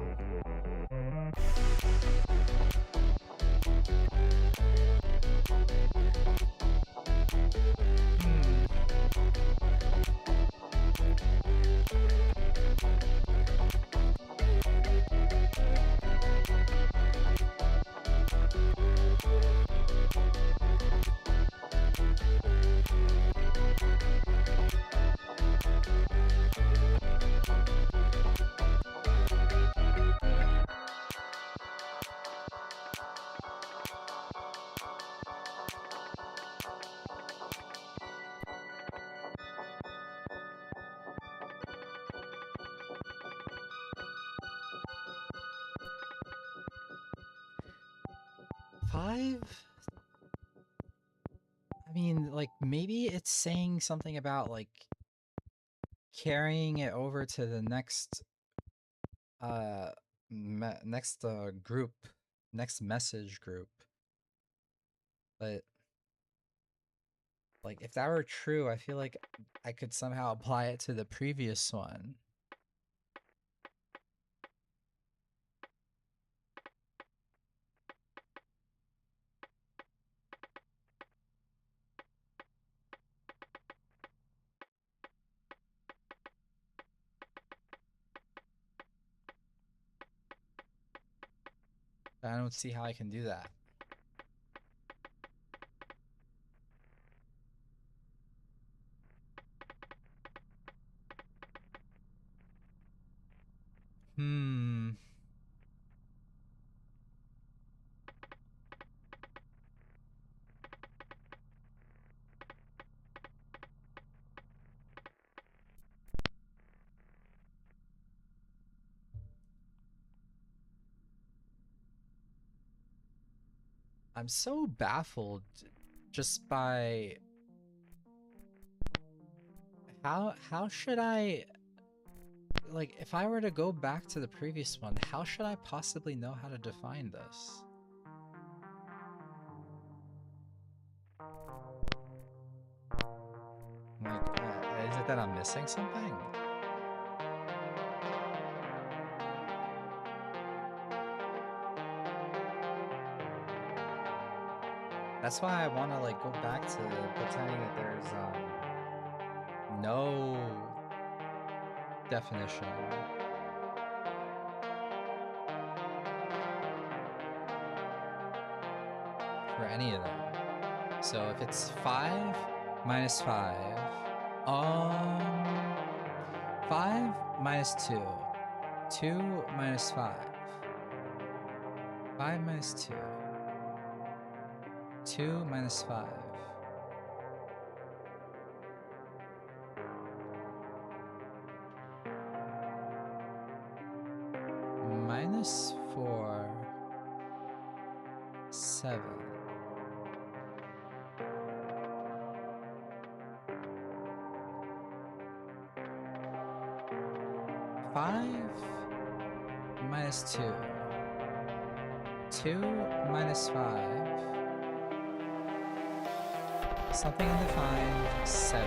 Speaker 1: Five? I mean, like, maybe it's saying something about, like, carrying it over to the next, group, next message group. But, like, if that were true, I feel like I could somehow apply it to the previous one. I don't see how I can do that. Hmm. I'm so baffled just by how should I, like, if I were to go back to the previous one, how should I possibly know how to define this? Like, is it that I'm missing something? That's why I want to, like, go back to pretending that there's no definition for any of them. So if it's 5 minus 5, 5 minus 2, 2 minus 5, 5 minus 2, 2 minus 5. -4, 7. Five minus 2. 2 minus 5. Something undefined, 7.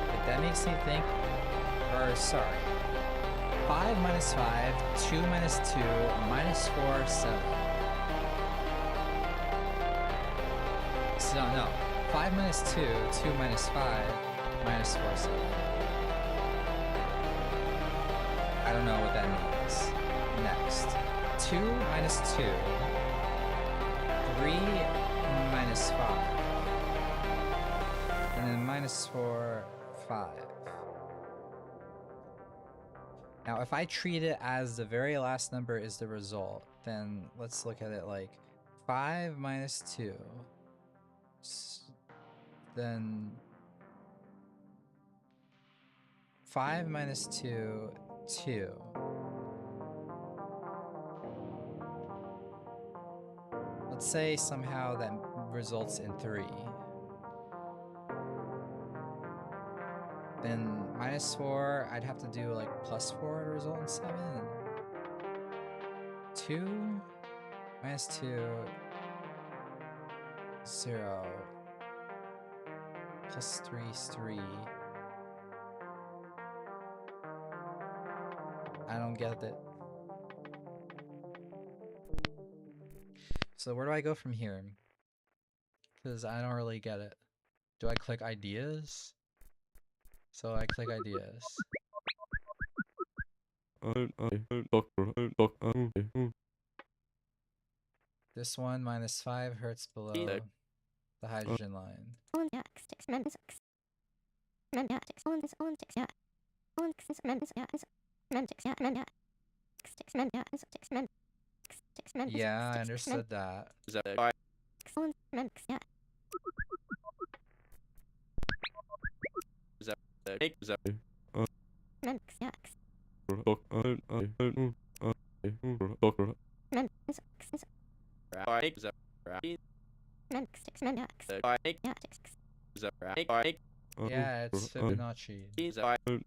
Speaker 1: But that makes me think, or sorry. 5 minus 5, 2 minus 2, minus 4, 7. So no, 5 minus 2, 2 minus 5, minus 4, 7. I don't know what that means. Next. 2 minus 2, 3 minus 5, and then minus 4, 5. Now, if I treat it as the very last number is the result, then let's look at it like 5 minus 2, then 5 minus 2, 2. Let's say somehow that results in 3. Then minus 4, I'd have to do like plus 4 to result in 7. 2 minus 2, 0. Plus 3 is 3. I don't get it. So where do I go from here? Because I don't really get it. Do I click ideas? So I click ideas. This one minus 5 hertz below the hydrogen line. Yeah, I understood that. Yeah, it's Fibonacci.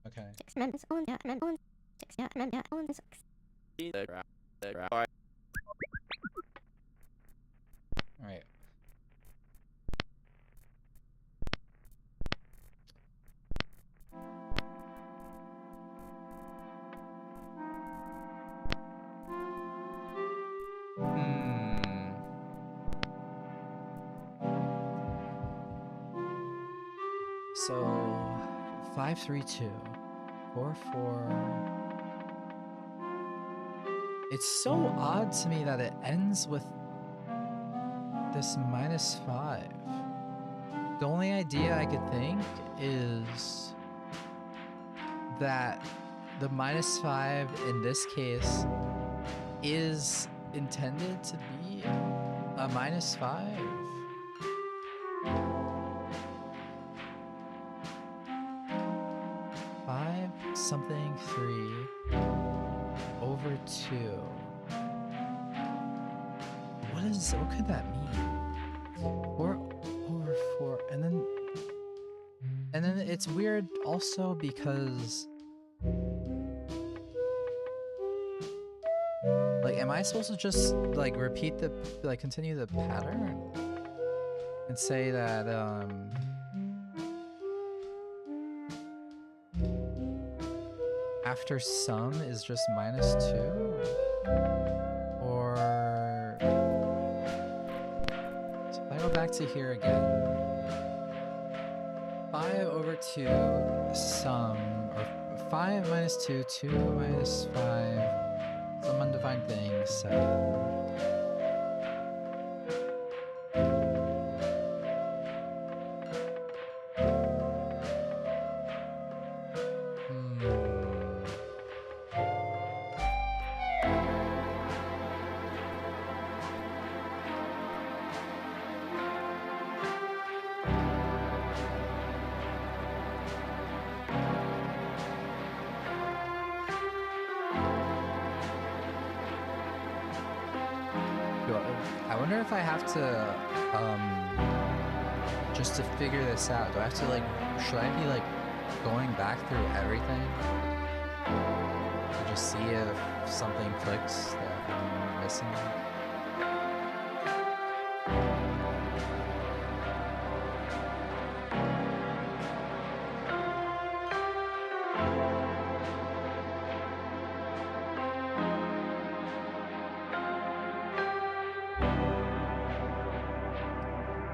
Speaker 1: Okay. Alright. So 5, 3, 2, 4, 4. It's so odd to me that it ends with this minus 5. The only idea I could think is that the minus 5 in this case is intended to be a minus 5. Something 3 over 2. What could that mean? 4 over 4, and then it's weird also because like, am I supposed to just like repeat continue the pattern and say that after sum is just minus 2? Or so if I go back to here again, 5 over 2 sum, or 5 minus 2, 2 minus 5, some undefined thing, 7. I wonder if I have to, just to figure this out, do I have to like, should I be like going back through everything to just see if something clicks that I'm missing.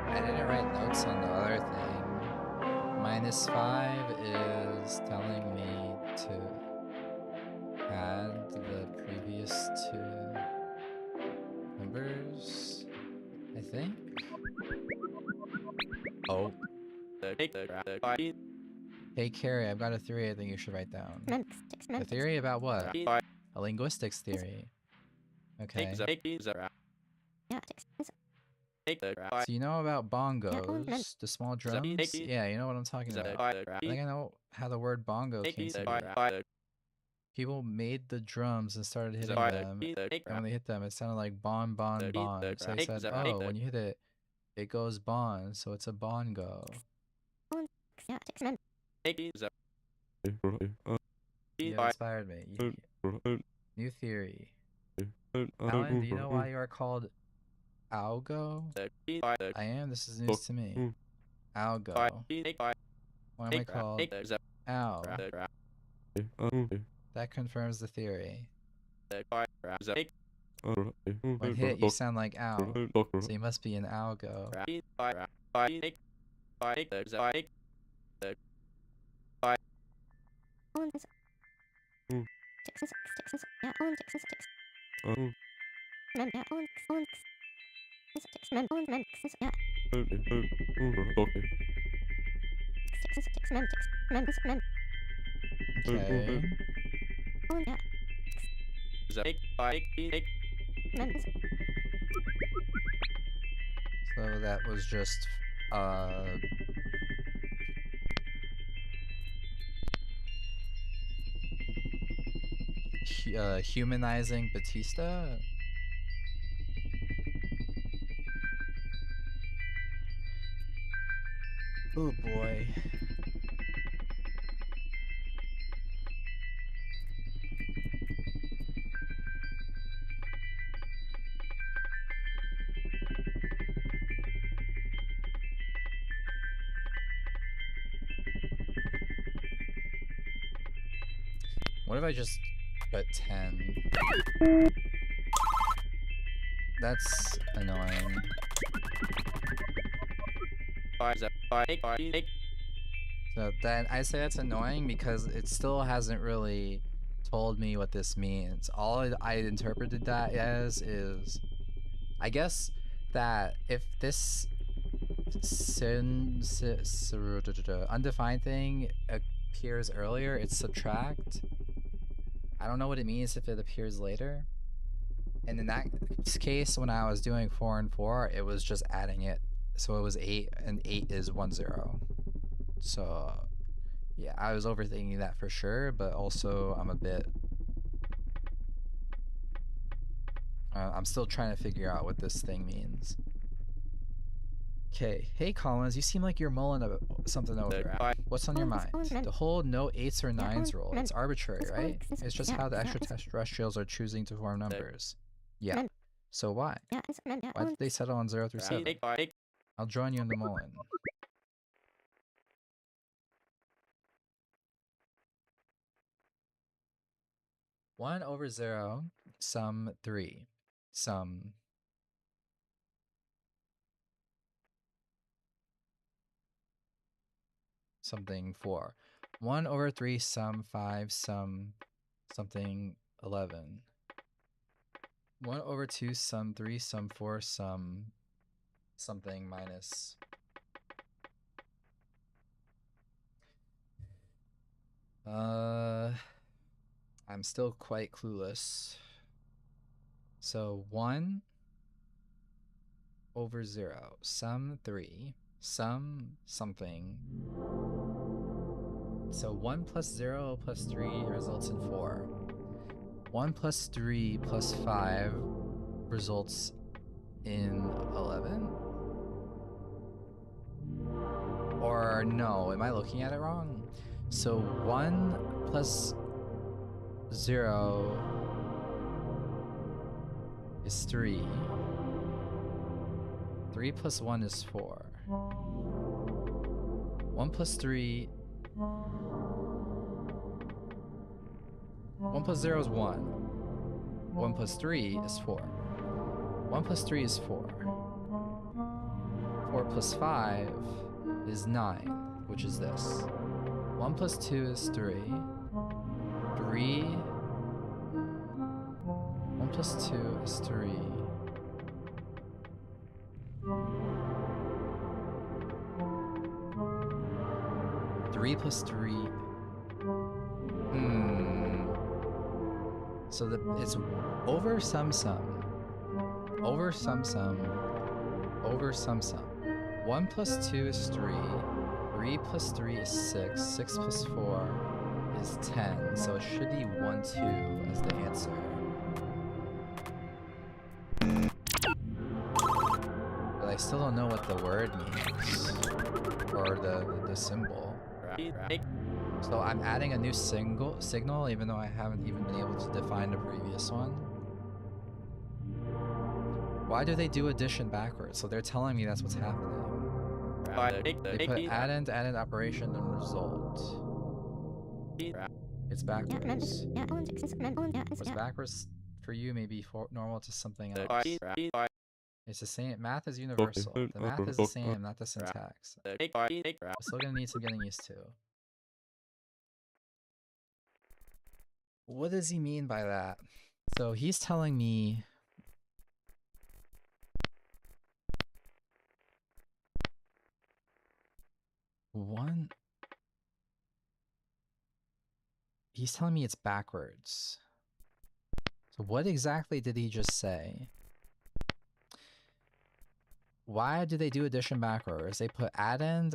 Speaker 1: I didn't write notes on the other thing. -5 is telling me to add the previous two numbers, I think. Oh. Hey Carrie, I've got a theory I think you should write down. A theory about what? A linguistics theory. Okay. So you know about bongos, the small drums? Yeah, you know what I'm talking about. I think I know how the word bongo came to be. People made the drums and started hitting them, and when they hit them, it sounded like bon bon bon. So they said, oh, when you hit it, it goes bon, so it's a bongo. You inspired me. New theory. Alan, do you know why you are called Algo? I am. This is news to me. Algo. Why am I called Al? That confirms the theory. When hit, you sound like Al, so you must be an Algo. Okay. So that was just humanizing Batista? Oh boy. What if I just put 10? That's annoying. So then I say that's annoying because it still hasn't really told me what this means. All I interpreted that as is, I guess that if this undefined thing appears earlier, it's subtract. I don't know what it means if it appears later. And in that case, when I was doing 4 and 4, it was just adding it. So it was 8, and 8 is 1 0. So yeah, I was overthinking that for sure, but also I'm a bit... I'm still trying to figure out what this thing means. Okay, hey Collins, you seem like you're mulling something over. What's on your mind? The whole no 8s or 9s rule, it's arbitrary, right? It's just how the extraterrestrials are choosing to form numbers. Yeah. So why? Why did they settle on 0 through 7? I'll join you in the mulling. One over 0, sum 3. Sum... something 4. 1 over 3, sum 5, sum something 11. 1 over 2, sum 3, sum 4, sum something minus... I'm still quite clueless. So 1 over 0, sum 3, sum something. So 1 plus 0 plus 3 results in 4. 1 plus 3 plus 5 results in 11? Or no, am I looking at it wrong? So 1 plus 0 is 3. 3 plus 1 is 4. 1 plus 3... 1 plus 0 is 1. 1 plus 3 is 4. 1 plus 3 is 4. 4 plus 5 is 9, which is this. 1 plus 2 is 3. 1 plus 2 is 3. 3 plus 3. So it's over sum sum. Over sum sum. Over sum sum. 1 plus 2 is 3. 3 plus 3 is 6. 6 plus 4 is 10. So it should be 1, 2 as the answer. But I still don't know what the word means. Or the symbol. So I'm adding a new signal even though I haven't even been able to define the previous one. Why do they do addition backwards? So they're telling me that's what's happening. They put addend operation and result. It's backwards. What's backwards for you may be normal to something else. It's the same. Math is universal. The math is the same, not the syntax. I'm still gonna need some getting used to. What does he mean by that? So he's telling me he's telling me it's backwards. So what exactly did he just say? Why do they do addition backwards? They put addend,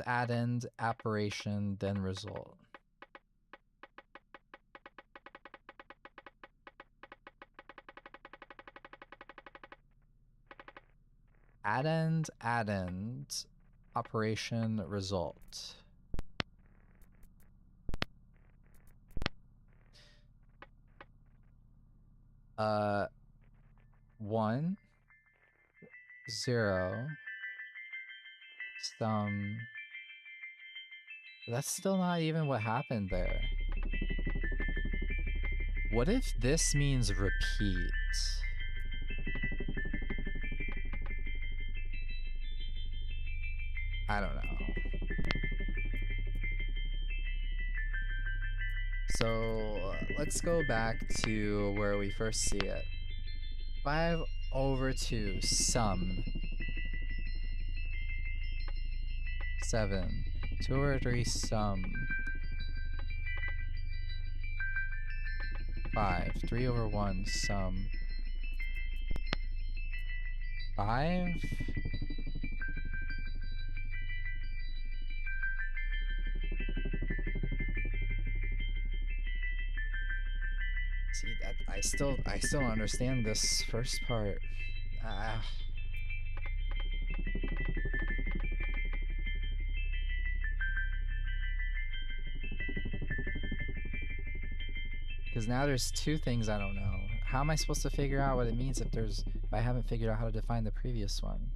Speaker 1: operation, then result. Addend, operation, result. One, 0, sum. That's still not even what happened there. What if this means repeat? I don't know. So let's go back to where we first see it. 5 over 2 sum 7. 2 over 3 sum 5. 3 over 1 sum 5. See that I still don't understand this first part. Because now there's two things I don't know. How am I supposed to figure out what it means if I haven't figured out how to define the previous one?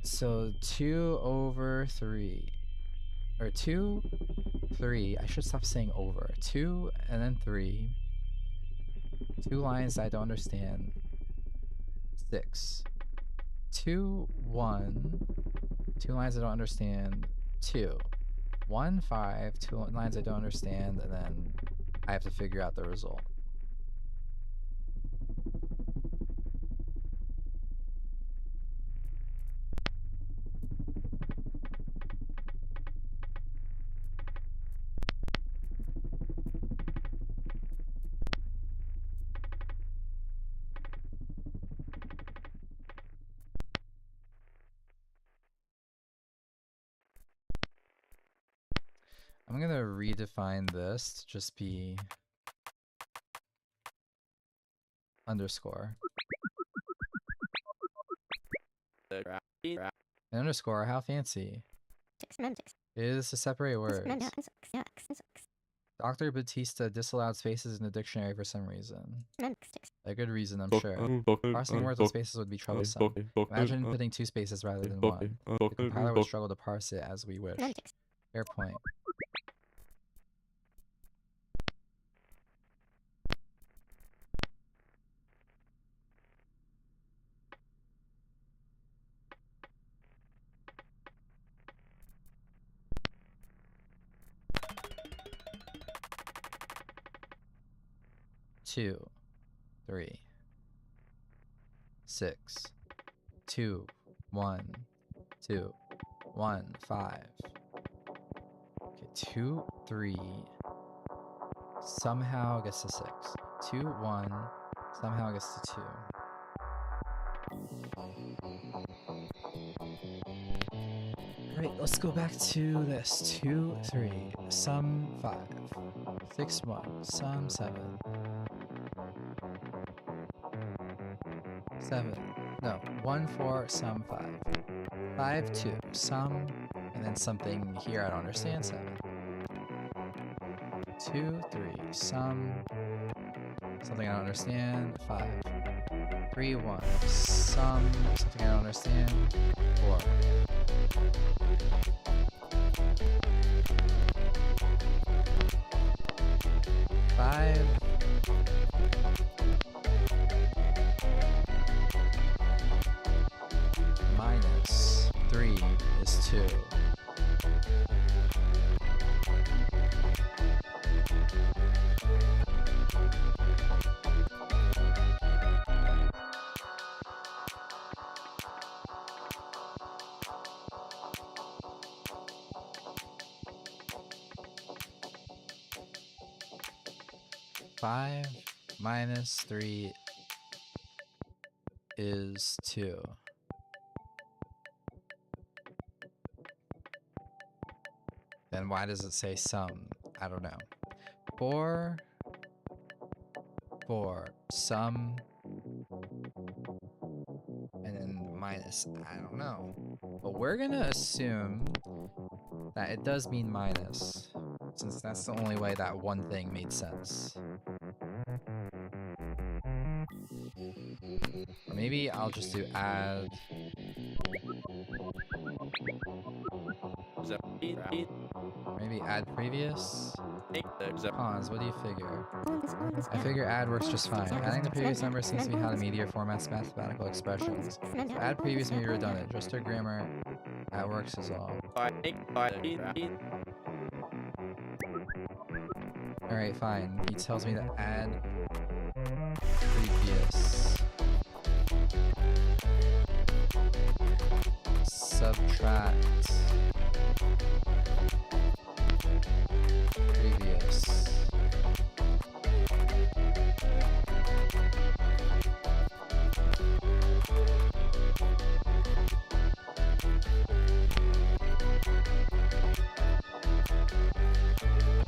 Speaker 1: So 2 over 3. Or 2, 3. I should stop saying over. 2 and then 3. 2 lines I don't understand. 6. 2, 1. 2 lines I don't understand. 2. 1, 5. 2 lines I don't understand, and then I have to figure out the result. I'm gonna redefine this to just be underscore. An underscore, how fancy. It is to separate words. Dr. Batista disallowed spaces in the dictionary for some reason. A good reason, I'm sure. Parsing words with spaces would be troublesome. Imagine putting 2 spaces rather than 1. The compiler would struggle to parse it as we wish. Fair point. Two, 3, 6, 2, 1, 2, 1, 5. Okay, 2, 3. Somehow gets to 6. 2, 1. Somehow gets to 2. Alright, let's go back to this. 2, 3. Sum 5. 6, 1. Sum 7. 7. No, 1, 4, sum 5. 5, 2, sum, and then something here I don't understand, 7. 2, 3, sum, something I don't understand, 5. 3, 1, sum, something I don't understand, 4. 5. Minus 3 is 2. Five minus 3 is 2. Then why does it say sum? I don't know. 4, 4, sum, and then minus, I don't know. But we're gonna assume that it does mean minus, since that's the only way that one thing made sense. Or maybe I'll just do add. Maybe add previous? Hans, what do you figure? I figure add works just fine. Adding the previous number seems to be how the meteor formats mathematical expressions. So add previous may be redundant. Just our grammar that works is all. Alright, fine. He tells me to add previous. Subtract previous.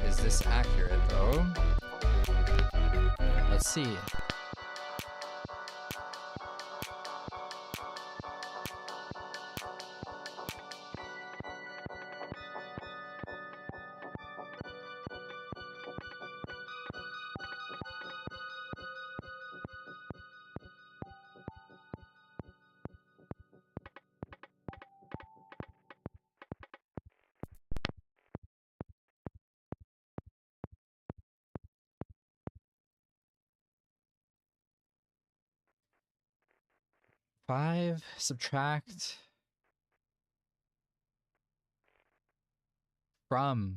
Speaker 1: Is this accurate though? Let's see. Five subtract from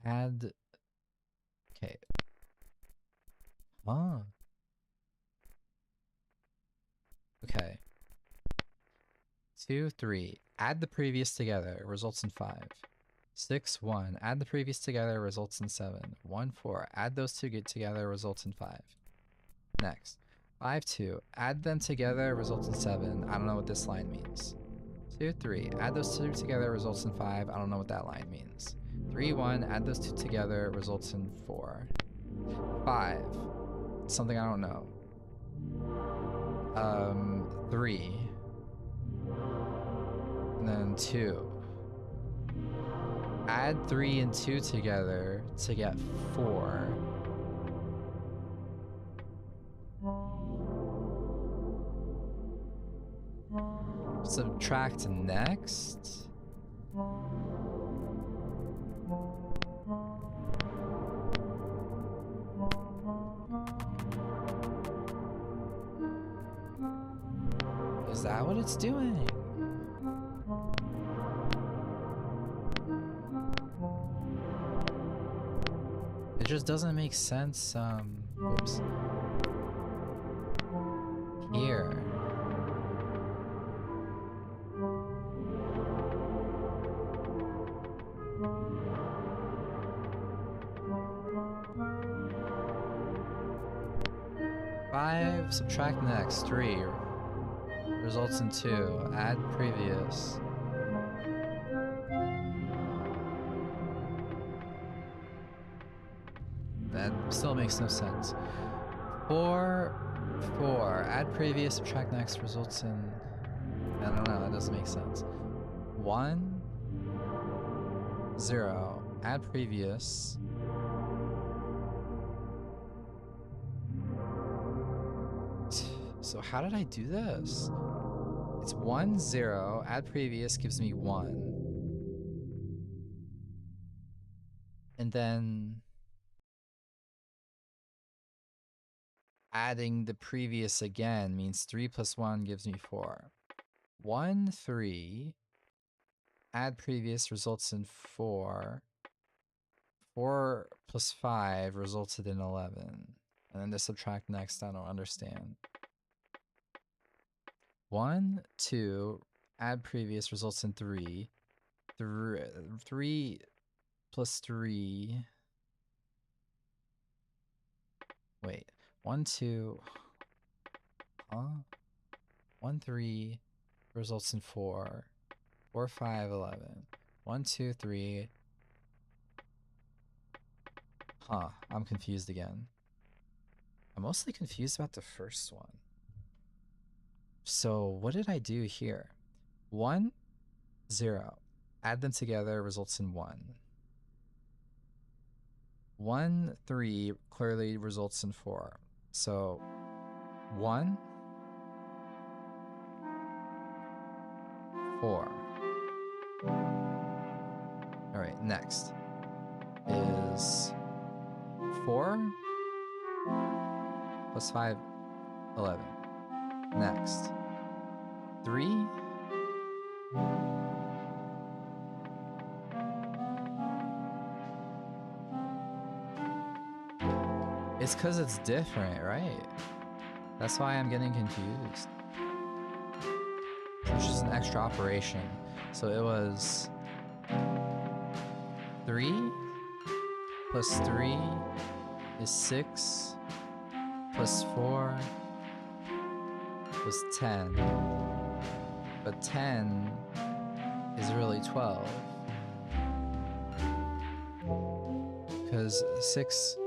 Speaker 1: add. Okay. Huh. Okay. 2, 3. Add the previous together results in 5. 6, 1. Add the previous together results in 7. 1, 4. Add those two together results in 5. Next. 5, 2. Add them together results in 7. I don't know what this line means. 2, 3. Add those two together results in 5. I don't know what that line means. 3, 1. Add those two together results in 4. 5. Something I don't know. 3. And then 2. add 3 and 2 together to get 4. Subtract next. Is that what it's doing? It just doesn't make sense, whoops. Here. Five, subtract next, 3. Results in 2. Add previous. That still makes no sense. 4, 4. Add previous, subtract next results in... I don't know, that doesn't make sense. 1, 0. Add previous. So how did I do this? It's 1, 0. Add previous gives me 1. And then adding the previous again means 3 plus 1 gives me 4. 1, 3. Add previous results in 4. 4 plus 5 resulted in 11. And then to subtract next, I don't understand. 1, 2. Add previous results in 3. 3 plus 3. Wait. 1, 2. Huh? 1, 3 results in 4. 4, 5, 11. 1, 2, 3. Huh. I'm confused again. I'm mostly confused about the first one. So what did I do here? 1, 0. Add them together results in 1. 1, 3 clearly results in 4. So 1, 4. Alright, next is 4 plus 5, 11. Next, 3. It's because it's different, right? That's why I'm getting confused. It's just an extra operation. So it was 3 plus 3 is 6 plus 4 was 10. But 10 is really 12. Because 6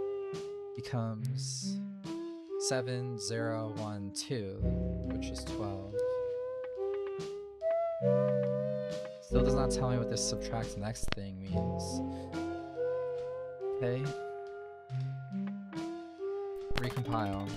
Speaker 1: becomes 7, 0, 1, 2, which is 12. Still does not tell me what this subtract next thing means. Okay. Recompile.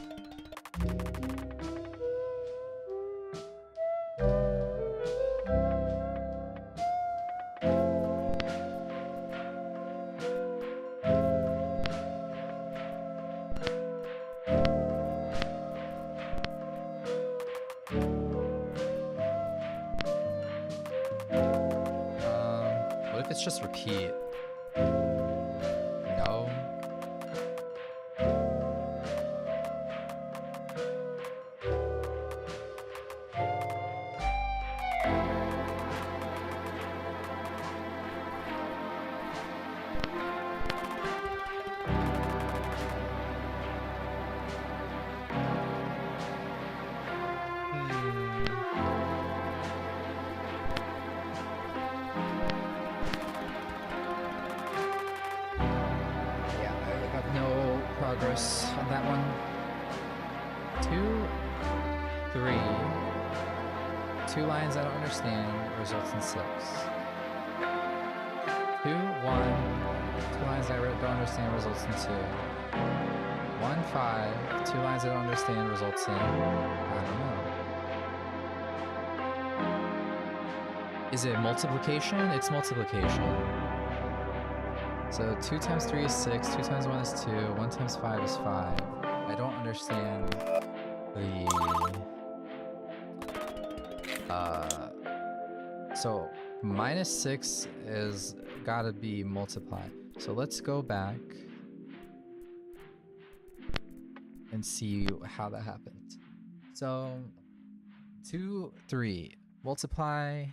Speaker 1: What if it's just repeat? No. Progress on that one. 2, 3. 2 lines I don't understand results in 6. 2, 1. 2 lines I don't understand results in 2. 1, 5. 2 lines I don't understand results in... I don't know. Is it multiplication? It's multiplication. So 2 times 3 is 6, 2 times 1 is 2, 1 times 5 is 5. I don't understand the... So minus 6 is gotta be multiplied. So let's go back and see how that happened. So 2, 3, multiply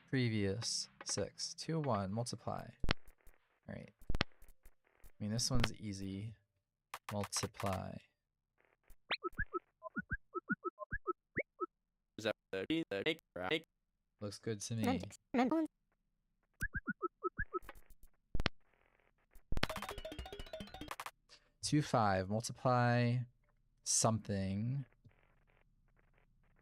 Speaker 1: previous 6. 2, 1, multiply. Alright. I mean, this one's easy. Multiply. Looks good to me. 2, 5, multiply something.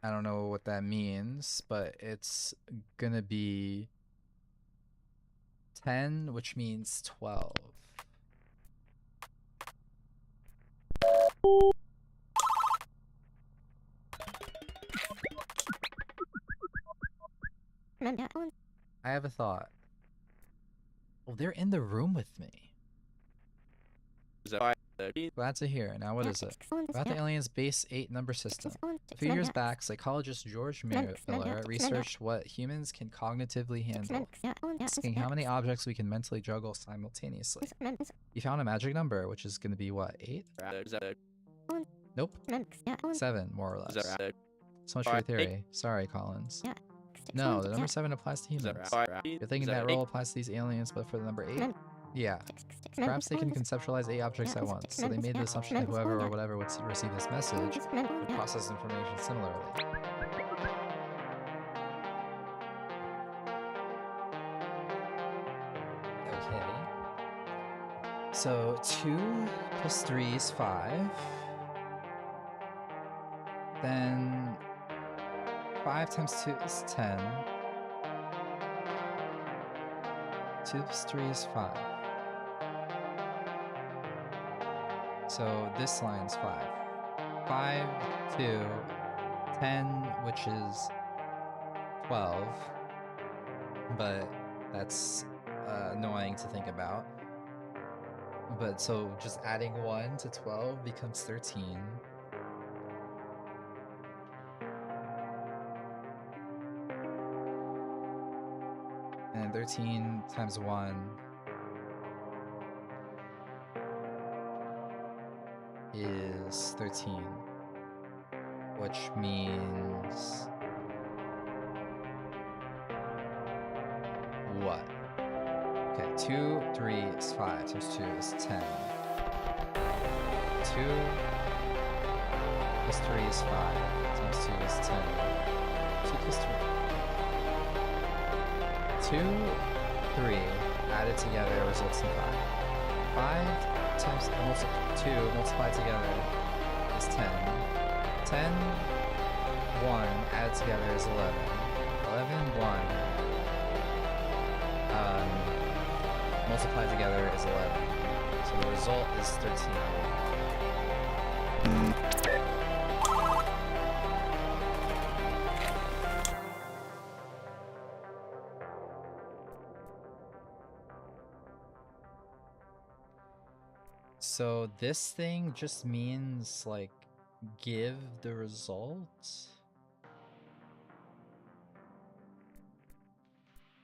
Speaker 1: I don't know what that means, but it's gonna be 10, which means 12. I have a thought. Oh, they're in the room with me. Glad to hear. Now what is it? About the aliens' base 8 number system. A few years back, psychologist George Miller researched what humans can cognitively handle, asking how many objects we can mentally juggle simultaneously. He found a magic number, which is going to be what, 8? Nope. 7, more or less. So much for your theory. Sorry, Collins. No, the number 7 applies to humans. You're thinking that rule applies to these aliens, but for the number 8? Yeah. Perhaps they can conceptualize 8 objects at once, so they made the assumption that whoever or whatever would receive this message would process information similarly. Okay. So 2 plus 3 is 5. Then 5 times 2 is 10. 2 plus 3 is 5. So this line's 5. 5, 2, 10, which is 12. But that's annoying to think about. But so just adding 1 to 12 becomes 13. And 13 times 1 is 13, which means what? Okay, 2, 3 is 5 times 2 is 10. 2 plus 3 is 5 times 2 is 10. 2 plus 3. 2, 3 added together results in 5. 5 times 2 multiplied together is 10. 10, 1 added together is 11. 11, 1 multiplied together is 11. So the result is 13. So this thing just means, like, give the result?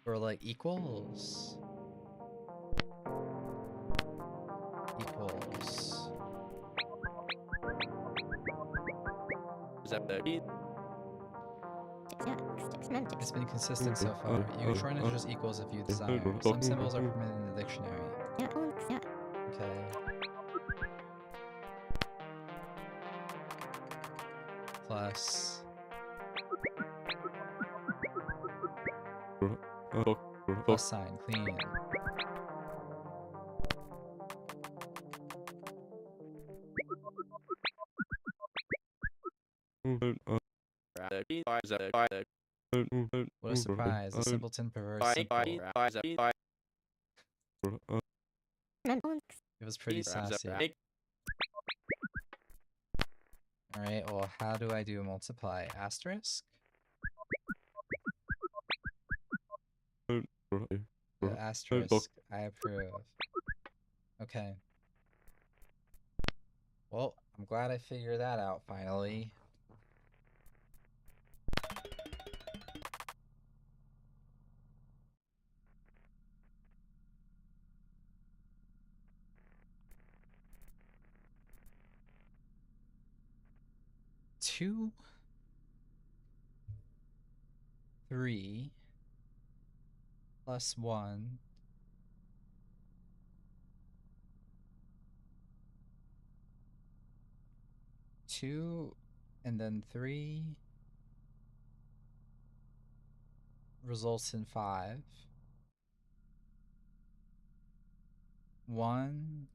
Speaker 1: Or, like, equals? Equals. It's been consistent so far. You can shorten it to just equals if you desire. Some symbols are permitted in the dictionary. Okay. Plus plus sign, clean. What a surprise, a simpleton perverse simple. It was pretty sassy. Alright, well, how do I do multiply? Asterisk? The asterisk, I approve. Okay. Well, I'm glad I figured that out finally. Two, 3 plus 1 2 and then 3 results in 5. 1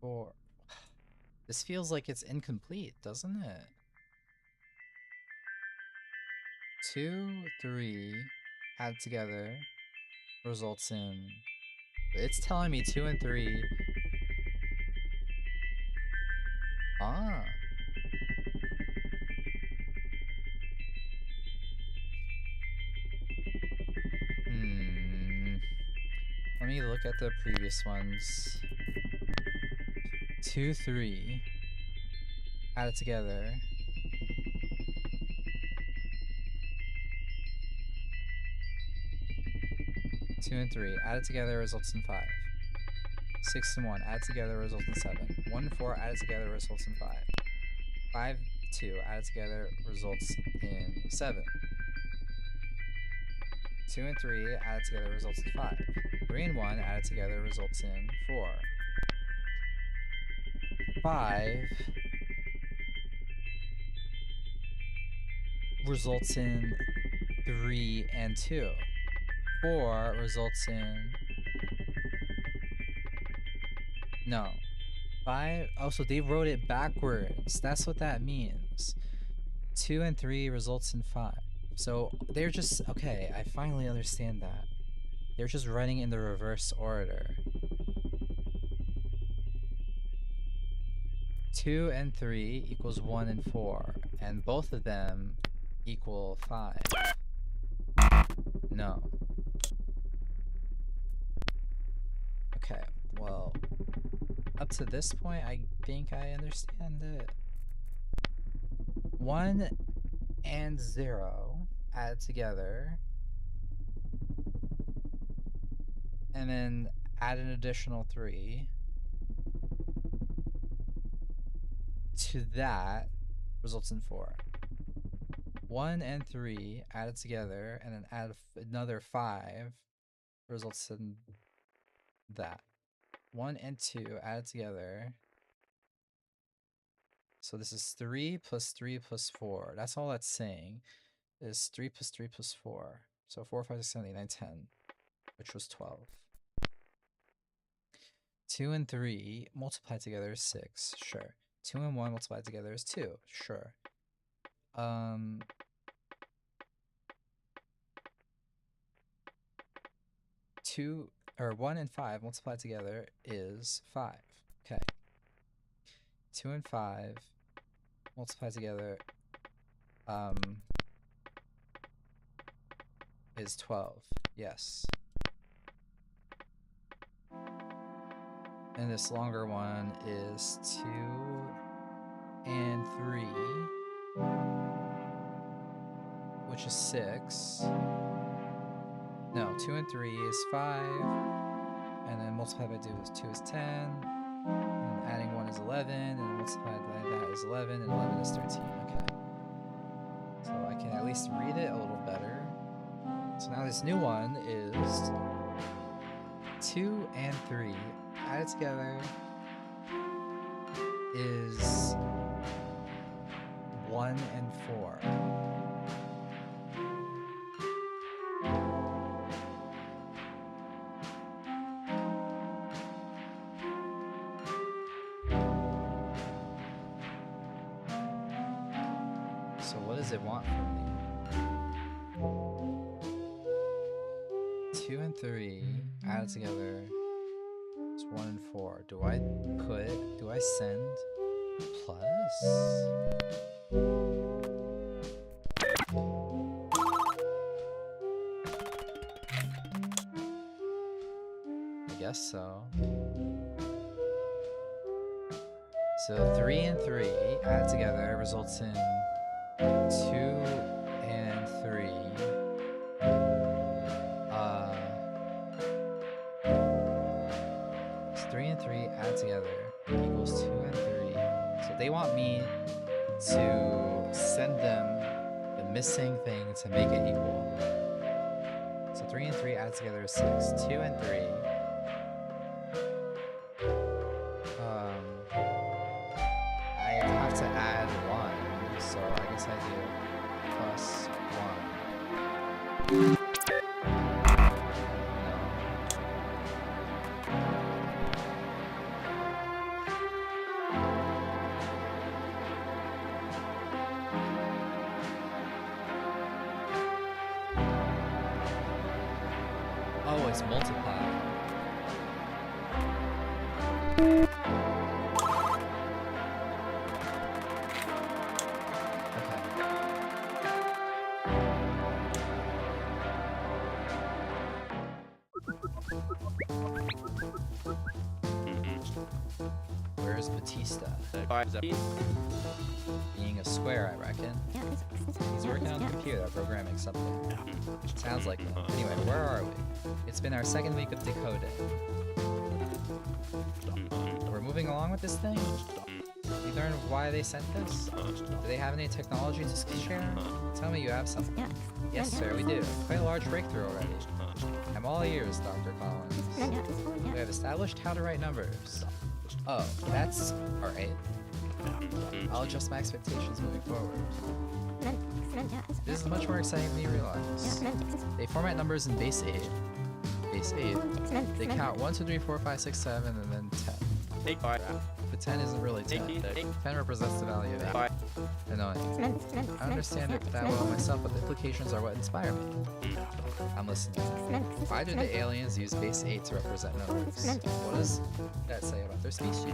Speaker 1: 4. This feels like it's incomplete, doesn't it? 2, 3 add together results in. It's telling me 2 and 3. Ah. Let me look at the previous ones. 2, 3 add it together. 2 and 3 added together results in 5. 6 and 1 added together results in 7. 1 and 4 added together results in 5. 5, 2 added together results in 7. 2 and 3 added together results in 5. 3 and 1 added together results in 4. 5 results in 3 and 2. 4 results in... No. 5... Oh, so they wrote it backwards. That's what that means. 2 and 3 results in 5. So they're just... Okay, I finally understand that. They're just running in the reverse order. 2 and 3 equals 1 and 4. And both of them equal 5. No. Okay, well... Up to this point, I think I understand it. 1 and 0 add together. And then add an additional 3. To that results in 4. 1 and 3 added together and then add another 5 results in that. 1 and 2 added together. So this is 3 plus 3 plus 4. That's all that's saying is 3 plus 3 plus 4. So 4, 5, 6, 7, 8, 9, 10, which was 12. 2 and 3 multiplied together is 6. Sure. 2 and 1 multiplied together is 2. Sure. 1 and 5 multiplied together is 5. Okay. 2 and 5 multiplied together is 12. Yes. And this longer one is 2 and 3, which is 6. No, 2 and 3 is 5. And then multiplied by 2 is 10. And adding 1 is 11. And multiplied by that is 11. And 11 is 13. Okay. So I can at least read it a little better. So now this new one is 2 and 3 added together is 1 and 4. So what does it want from me? 2 and 3 added together is 1 and 4. Do I send plus? I guess so. So 3 and 3 added together results in 2 and 3. So 3 and 3 added together equals 2 and 3. So they want me to send them the missing thing to make it equal. So 3 and 3 added together is 6. 2 and 3. I have to add 1, so I guess I do plus 1. Oh, it's multiplied. Where's Batista? Being a square, I reckon. He's working on the computer, programming something. Sounds like it. Anyway, where are we? It's been our second week of decoding. We're moving along with this thing? You learned why they sent this? Do they have any technology to share? Tell me you have something. Yes, sir, we do. Quite a large breakthrough already. I'm all ears, Dr. Collins. We have established how to write numbers. Oh, that's alright. I'll adjust my expectations moving forward. This is much more exciting than you realize. They format numbers in base 8. Base 8. They count 1, 2, 3, 4, 5, 6, 7, and then 10. But 10 isn't really 10. 10 represents the value of 8. Annoying. I understand it that well myself, but the implications are what inspire me. I'm listening. Why do the aliens use base 8 to represent numbers? What does that say about their species?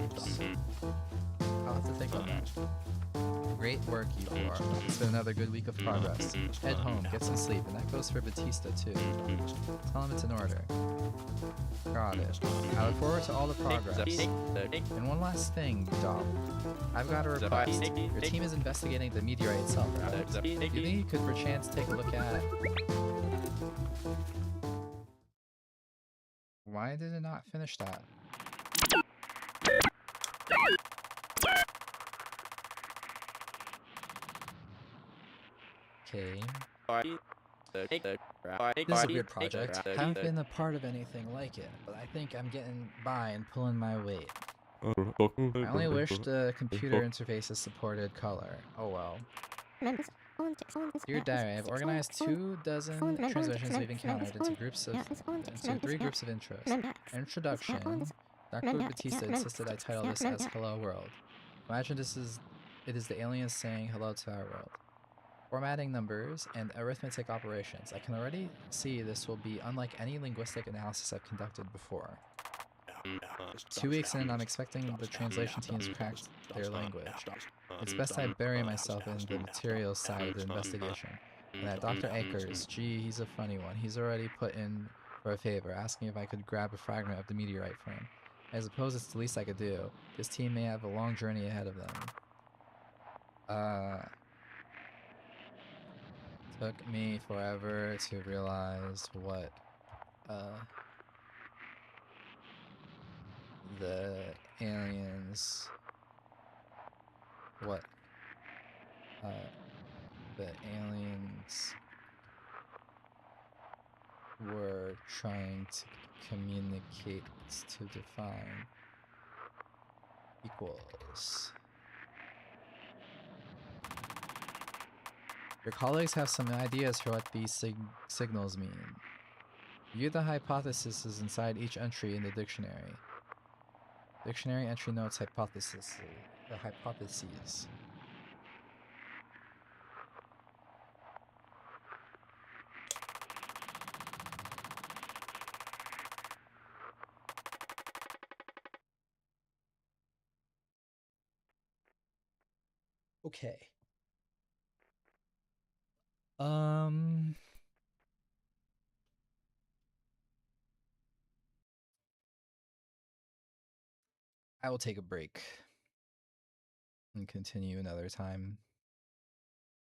Speaker 1: I'll have to think on that. Great work, you four. It's been another good week of progress. Head home, get some sleep, and that goes for Batista too. Tell him it's in order. Got it. I look forward to all the progress. And one last thing, Doc. I've got a request. Your team is investigating the meteorite itself, right? Do you think you could perchance take a look at... Why did it not finish that? Okay. This is a weird project. Haven't been a part of anything like it, but I think I'm getting by and pulling my weight. I only wish the computer interfaces supported color. Oh well. Dear Diary, I've organized 24 transmissions we've encountered into 3 groups of interest. Introduction. Dr. Batista insisted I title this as Hello World. Imagine it is the aliens saying hello to our world. Formatting numbers and arithmetic operations. I can already see this will be unlike any linguistic analysis I've conducted before. 2 weeks in, I'm expecting the translation teams crack their language. It's best I bury myself in the materials side of the investigation. And that Dr. Akers, gee, he's a funny one. He's already put in for a favor, asking if I could grab a fragment of the meteorite for him. I suppose it's the least I could do. This team may have a long journey ahead of them. Took me forever to realize what the aliens were trying to communicate to define equals. Your colleagues have some ideas for what these signals mean. View the hypotheses inside each entry in the dictionary. Dictionary entry notes hypotheses. The hypotheses. Okay. Um, I will take a break and continue another time.